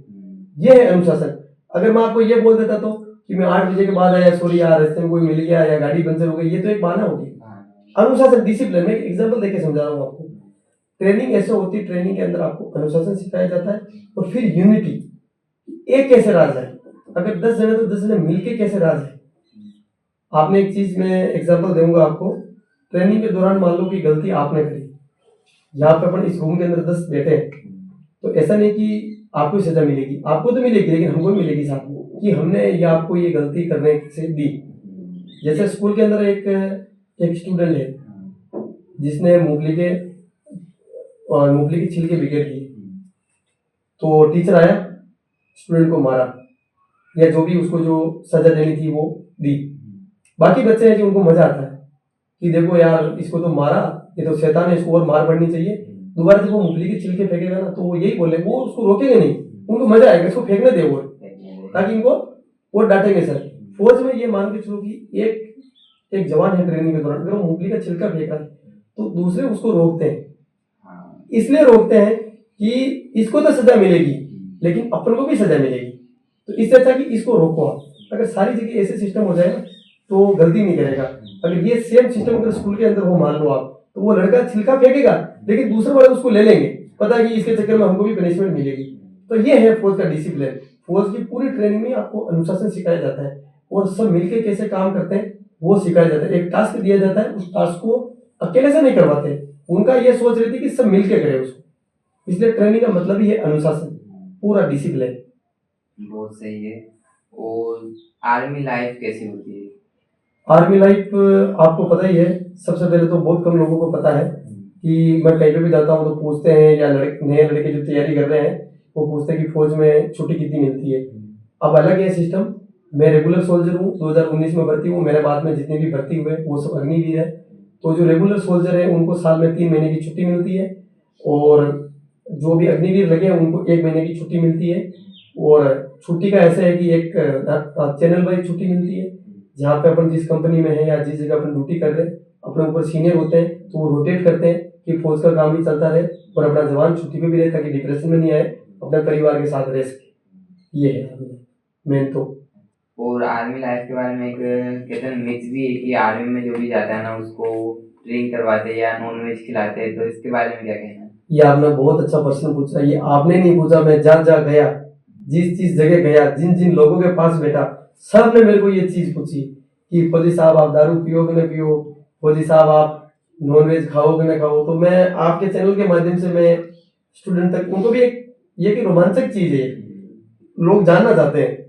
ये है अनुशासन। अगर मैं आपको ये बोल देता तो कि मैं 8 बजे के बाद आया, सॉरी यार रास्ते में कोई मिल गया या गाड़ी पंचर हो गई, ये तो एक बहाना हो गया। अनुशासन, डिसिप्लिन, मैं एग्जाम्पल देके समझा रहा हूँ आपको। ट्रेनिंग ऐसे होती है, ट्रेनिंग के अंदर आपको अनुशासन सिखाया जाता है, और फिर यूनिटी, एक कैसे राज है। अगर 10 जने तो 10 जने मिलके कैसे राज है। आपने एक चीज में एग्जाम्पल दूंगा आपको। ट्रेनिंग के दौरान मान लो कि गलती आपने करी, यहाँ पे अपन इस रूम के अंदर 10 बैठे हैं, तो ऐसा नहीं कि आपको सजा मिलेगी, आपको तो मिलेगी लेकिन हमको भी मिलेगी साथ में, कि हमने ये आपको ये गलती करने से दी। जैसे स्कूल के अंदर एक स्टूडेंट है जिसने मूंगफली के छिलके बिखेर दिए, तो टीचर आया, स्टूडेंट को मारा, या जो भी उसको जो सजा देनी थी वो दी। बाकी बच्चे हैं कि उनको मजा आता है कि देखो यार इसको तो मारा ये तो शैतान है, इसको और मार पड़नी चाहिए। दोबारा जब वो मूंगफली के छिलके फेंकेगा ना, तो वो यही बोले, वो उसको रोकेंगे नहीं, उनको मजा आएगा, इसको फेंकने दे वो, ताकि इनको और डांटेंगे सर। फौज में ये मान के चलो कि एक जवान है ट्रेनिंग के दौरान, अगर वो मूंगफली का छिलका फेंक रहा है तो दूसरे उसको रोकते हैं। इसलिए रोकते हैं कि इसको तो सजा मिलेगी लेकिन अपन को भी सजा मिलेगी, तो इससे अच्छा कि इसको रोको आप। अगर सारी जगह ऐसे सिस्टम हो जाए ना तो गलती नहीं करेगा। अगर ये सेम सिस्टम अगर स्कूल के अंदर हो मान लो आप, तो वो लड़का छिलका फेंकेगा लेकिन दूसरे वाले उसको ले लेंगे, पता है कि इसके चक्कर में हमको भी पनिशमेंट मिलेगी। तो ये है फौज का डिसिप्लिन। फौज की पूरी ट्रेनिंग में आपको अनुशासन सिखाया जाता है और सब मिलके कैसे काम करते हैं वो सिखाया जाता है। एक टास्क दिया जाता है, उस टास्क को अकेले से नहीं करवाते, उनका ये सोच रहती है कि सब मिलके करें उसको। इसलिए ट्रेनिंग का मतलब ही है अनुशासन, पूरा डिसिप्लिन। बहुत सही है। और आर्मी लाइफ कैसी होती है? आर्मी लाइफ आपको पता ही है, सबसे पहले तो बहुत कम लोगों को पता है कि मैं कहीं पे भी जाता हूँ तो पूछते हैं, या नए लड़के जो तैयारी कर रहे हैं वो पूछते हैं कि फौज में छुट्टी कितनी मिलती है। अब अलग है सिस्टम, मैं रेगुलर सोल्जर हूँ, 2019 में भर्ती हूँ, मेरे बाद में जितने भी भर्ती हुए वो सब अग्निवीर है। तो जो रेगुलर सोल्जर है उनको साल में 3 महीने की छुट्टी मिलती है, और जो भी अग्निवीर लगे हैं उनको 1 महीने की छुट्टी मिलती है। और छुट्टी का ऐसा है कि एक चैनल वाइज छुट्टी मिलती है, जहाँ पे अपन जिस कंपनी में है या जिस जगह अपन ड्यूटी कर रहे हैं, अपने ऊपर सीनियर होते हैं तो वो रोटेट करते हैं कि फौज का काम भी चलता रहे और अपना जवान छुट्टी पे भी रहे ताकि डिप्रेशन में नहीं आए, अपने परिवार के साथ रह सके। ये है मेन तो। और आर्मी लाइफ के बारे में एक कहते हैं मिथ भी है कि आर्मी में जो भी जाता है ना उसको ड्रिंक करवाते हैं या नॉन वेज खिलाते हैं, तो इसके बारे में क्या कहना है? ये आपने बहुत अच्छा प्रश्न पूछा। ये आपने नहीं पूछा, मैं जहाँ जहाँ गया, जिस जगह गया, जिन जिन लोगों के पास बैठा, सब ने मेरे को ये चीज पूछी कि फौजी साहब आप दारू पियोगे ना पियो, फौजी साहब आप नॉनवेज खाओगे ना खाओ। तो मैं आपके चैनल के माध्यम से मैं स्टूडेंट तक उनको भी एक ये कि रोमांचक चीज है, लोग जानना चाहते हैं।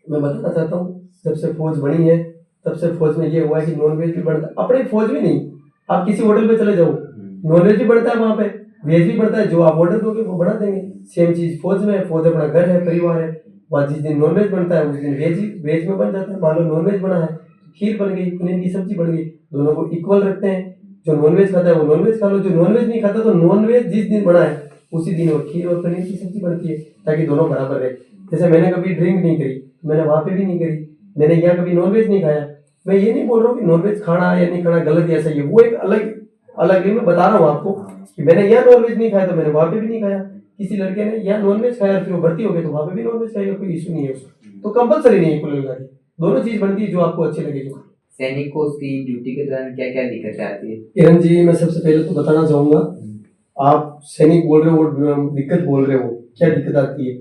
मैं बताना चाहता हूँ, जब से फौज बनी है तब से फौज में ये हुआ है कि नॉनवेज भी बनता है। अपने फौज में नहीं, आप किसी होटल पे चले जाओ, नॉनवेज भी बनता है वहां पे, वेज भी बनता है, जो आप ऑर्डर दोगे वो बना देंगे। सेम चीज फौज में है, फौज अपना घर है, परिवार है, वहाँ जिस दिन नॉनवेज बनता है उस दिन वेज में बन जाता है। मान लो नॉनवेज बना है, खीर बन गई, पनीर की सब्जी बन गई, दोनों को इक्वल रखते हैं। जो नॉनवेज खाता है वो नॉनवेज खा लो, जो नॉनवेज नहीं खाता तो नॉनवेज जिस दिन बना है उसी दिन वो खीर और पनीर की सब्जी बनती है, ताकि दोनों बराबर रहे। जैसे मैंने कभी ड्रिंक नहीं करी, मैंने वहां पे भी नहीं करी, मैंने यहाँ कभी नॉनवेज नहीं खाया। मैं ये नहीं बोल रहा हूँ कि नॉनवेज खाना या नहीं खाना गलत या सही है, वो एक अलग अलग है। मैं बता रहा हूँ आपको कि मैंने यहाँ नॉनवेज नहीं खाया तो मैंने वहां पे भी नहीं खाया। किसी लड़के ने यहाँ नॉनवेज खाया फिर वो भर्ती हो गए तो वहां पे भी नॉनवेज खाएगा, कोई इशू नहीं है उसको। तो कंपलसरी नहीं है कुल मिला के, दोनों चीज बनती है जो आपको अच्छी लगे। जो सैनिक को उसकी ड्यूटी के दौरान क्या क्या दिक्कतें आती है? किरण जी, मैं सबसे पहले तो बताना चाहूंगा, आप सैनिक बोल रहे हो, दिक्कत बोल रहे हो, क्या दिक्कत आती है?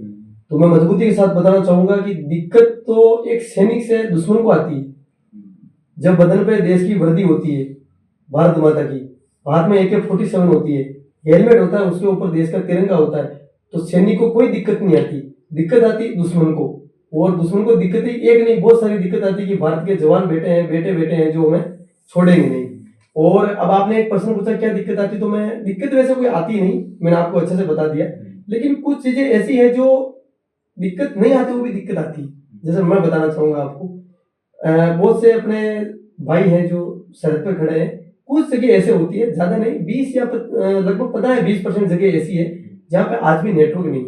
तो मैं मजबूती के साथ बताना चाहूंगा कि दिक्कत तो एक सैनिक से दुश्मन को आती है। जब बदन पे देश की वर्दी होती है, भारत माता की, हाथ में AK-47 होती है, हेलमेट होता है, उसके ऊपर देश का तिरंगा होता है, तो सैनिक को कोई दिक्कत नहीं आती। दिक्कत आती दुश्मन को, और दुश्मन को दिक्कत ही एक नहीं बहुत सारी दिक्कत आती है कि भारत के जवान बेटे हैं जो हमें छोड़ेंगे नहीं। और अब आपने एक प्रश्न पूछा क्या दिक्कत आती, तो मैं दिक्कत वैसे कोई आती नहीं, मैंने आपको अच्छे से बता दिया। लेकिन कुछ चीजें ऐसी है जो दिक्कत नहीं आती, वो भी दिक्कत आती है। जैसे मैं बताना चाहूंगा आपको, बहुत से अपने भाई हैं जो सड़क पर खड़े हैं, कुछ जगह ऐसे होती है, ज्यादा नहीं, 20 या लगभग पता है 20% जगह ऐसी है जहाँ पे आज भी नेटवर्क नहीं।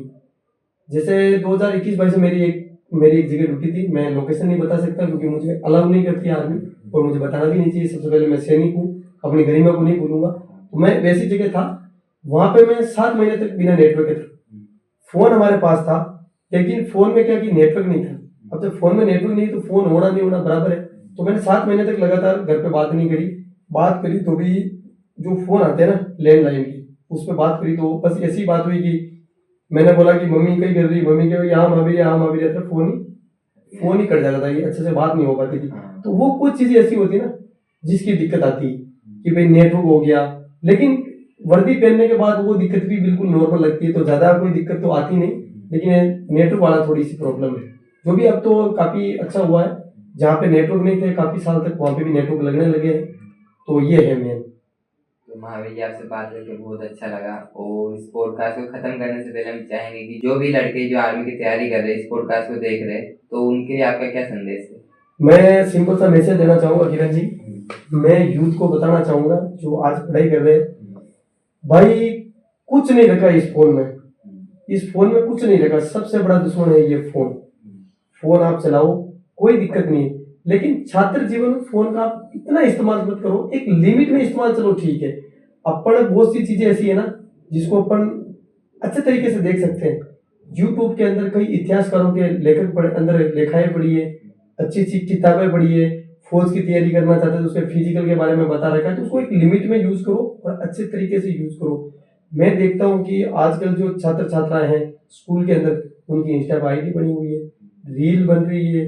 जैसे 2021-22 से मेरी एक जगह ड्यूटी थी, मैं लोकेशन नहीं बता सकता क्योंकि मुझे अलाउ नहीं करती आर्मी, और मुझे बताना भी नहीं चाहिए। सबसे पहले मैं सैनिक हूँ, अपनी गरिमा को नहीं भूलूंगा। तो मैं वैसी जगह था, वहां पे मैं 7 महीने तक बिना नेटवर्क के था। फोन हमारे पास था, लेकिन फोन में क्या कि नेटवर्क नहीं था। अब जब फोन में नेटवर्क नहीं तो फोन होना नहीं होना बराबर है। तो मैंने 7 महीने तक लगातार घर पे बात नहीं करी। बात करी तो भी जो फोन आते हैं ना लैंडलाइन की, उस पर बात करी तो बस ऐसी बात हुई कि मैंने बोला कि मम्मी कहीं कर रही, मम्मी कह यहाँ मावी रहता, फोन ही कट जाता था, ये अच्छे से बात नहीं हो पाती थी। तो वो कुछ चीजें ऐसी होती ना जिसकी दिक्कत आती कि भाई नेटवर्क हो गया, लेकिन वर्दी पहनने के बाद वो दिक्कत भी बिल्कुल नॉर्मल लगती है, तो ज्यादा कोई दिक्कत तो आती नहीं। लेकिन नेटवर्क वाला थोड़ी सी प्रॉब्लम है, जो भी अब तो काफी अच्छा हुआ है। जहाँ पे नेटवर्क नहीं थे काफी साल तक, वहां पे भी नेटवर्क लगने लगे हैं। तो ये है मेन। तो महावीर जी, आपसे बात करके बहुत अच्छा लगा। और इस पॉडकास्ट को खत्म करने से पहले हम चाहेंगे कि जो भी लड़के जो आर्मी की तैयारी कर रहे हैं, इस पॉडकास्ट को देख रहे हैं, तो उनके लिए आपका क्या संदेश है? मैं सिंपल सा मैसेज देना चाहूंगा किरण जी। मैं यूथ को बताना चाहूंगा जो आज पढ़ाई कर रहे हैं, भाई कुछ नहीं रखा इस फोन में। इस फोन में कुछ नहीं रखा, सबसे बड़ा दुश्मन है ये फोन। फोन आप चलाओ, कोई दिक्कत नहीं है, लेकिन छात्र जीवन में फोन का आप इतना इस्तेमाल मत करो, एक लिमिट में इस्तेमाल, चलो ठीक है। अपन बहुत सी चीजें ऐसी है ना जिसको अपन अच्छे तरीके से देख सकते हैं। यूट्यूब के अंदर कई इतिहासकारों के लेखक पढ़े, अंदर लेखाएं पढ़ी है, अच्छी अच्छी किताबें पढ़ी है। फौज की तैयारी करना चाहते हैं तो उसके फिजिकल के बारे में बता रखा है, तो उसको एक लिमिट में यूज करो और अच्छे तरीके से यूज करो। मैं देखता हूँ कि आजकल जो छात्र छात्राएं हैं स्कूल के अंदर, उनकी इंस्टा पर आईडी बनी हुई है, रील बन रही है,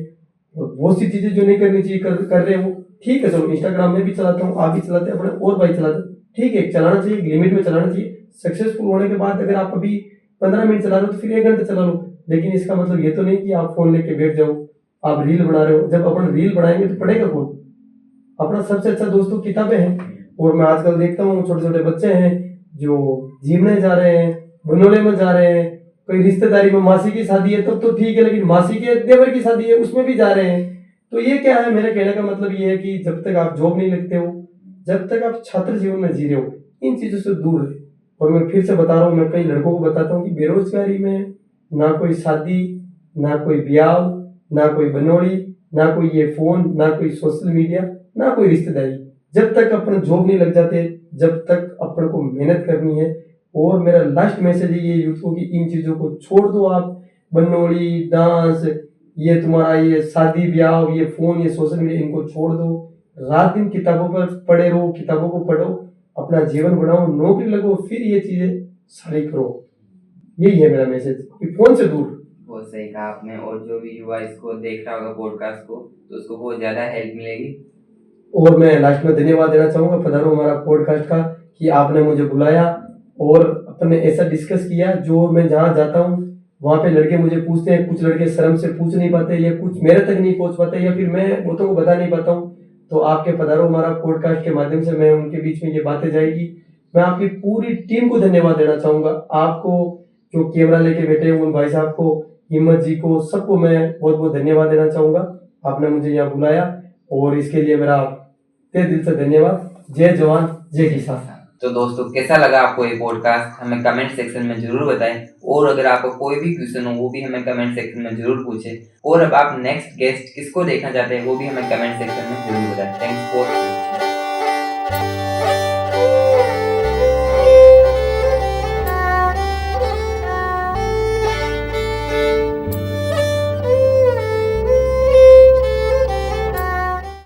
और बहुत सी चीजें जो नहीं करनी चाहिए कर रहे हैं वो। ठीक है, चलो इंस्टाग्राम में भी चलाता हूँ, आप भी चलाते हैं, अपने और भाई चलाते हैं, ठीक है, चलाना चाहिए, लिमिट में चलाना चाहिए। सक्सेसफुल होने के बाद अगर आप अभी 15 मिनट चला रहे हो तो फिर 1 घंटा चला लो, लेकिन इसका मतलब ये तो नहीं कि आप फोन लेके बैठ जाओ, आप रील बना रहे हो। जब अपन रील बनाएंगे तो पढ़ेगा कौन? अपना सबसे अच्छा दोस्त तो किताबें हैं। और मैं आजकल देखता हूँ छोटे छोटे बच्चे हैं जो जिम में जा रहे हैं, बनोले में जा रहे हैं, कोई रिश्तेदारी में मासी की शादी है तब तो ठीक है, लेकिन मासी के देवर की शादी है उसमें भी जा रहे हैं। तो ये क्या है, मेरे कहने का मतलब ये है कि जब तक आप जॉब नहीं लगते हो, जब तक आप छात्र जीवन में जी रहे हो, इन चीजों से दूर रहे। और मैं फिर से बता रहा हूँ, मैं कई लड़कों को बताता हूँ कि बेरोजगारी में ना कोई शादी, ना कोई ब्याह, ना कोई बनोड़ी, ना कोई ये फोन, ना कोई सोशल मीडिया, ना कोई रिश्तेदारी। जब तक अपन जॉब नहीं लग जाते, जब तक अपन को मेहनत करनी है। और मेरा लास्ट मैसेज है ये यूथ को कि इन चीजों को छोड़ दो आप, बनोड़ी, डांस, ये तुम्हारा ये शादी ब्याह, ये फोन, ये सोशल मीडिया, इनको छोड़ दो। रात दिन किताबों पर पढ़े रहो, किताबों को पढ़ो, अपना जीवन बनाओ, नौकरी लगो, फिर ये चीजें सारी करो। यही है मेरा मैसेज कि फोन से दूर। बहुत सही कहा आपने। और जो भी युवा इसको देख रहा होगा पॉडकास्ट को, तो उसको बहुत ज्यादा हेल्प मिलेगी। और मैं लास्ट में धन्यवाद देना चाहूंगा पधारो हमारा पॉडकास्ट का, कि आपने मुझे बुलाया और अपने ऐसा डिस्कस किया। जो मैं जहाँ जाता हूँ वहाँ पे लड़के मुझे पूछते हैं, कुछ लड़के शर्म से पूछ नहीं पाते, या कुछ मेरे तक नहीं पहुँच पाते, या फिर मैं बहुतों को बता नहीं पाता हूँ। तो आपके पधारो हमारा पॉडकास्ट के माध्यम से मैं उनके बीच में ये बातें जाएगी। मैं आपकी पूरी टीम को धन्यवाद देना चाहूंगा। आपको जो कैमरा लेके बैठे हैं उन भाई साहब को, हिम्मत जी को, सबको मैं बहुत बहुत धन्यवाद देना चाहूंगा। आपने मुझे यहाँ बुलाया और इसके लिए मेरा तहे दिल से धन्यवाद। जय जवान जय किसान। तो दोस्तों, कैसा लगा आपको ये पॉडकास्ट, हमें कमेंट सेक्शन में जरूर बताएं। और अगर आपको कोई भी क्वेश्चन हो वो भी हमें कमेंट सेक्शन में जरूर पूछें। और अब आप नेक्स्ट गेस्ट किसको देखना चाहते हैं वो भी हमें कमेंट सेक्शन में जरूर बताएं। Thanks for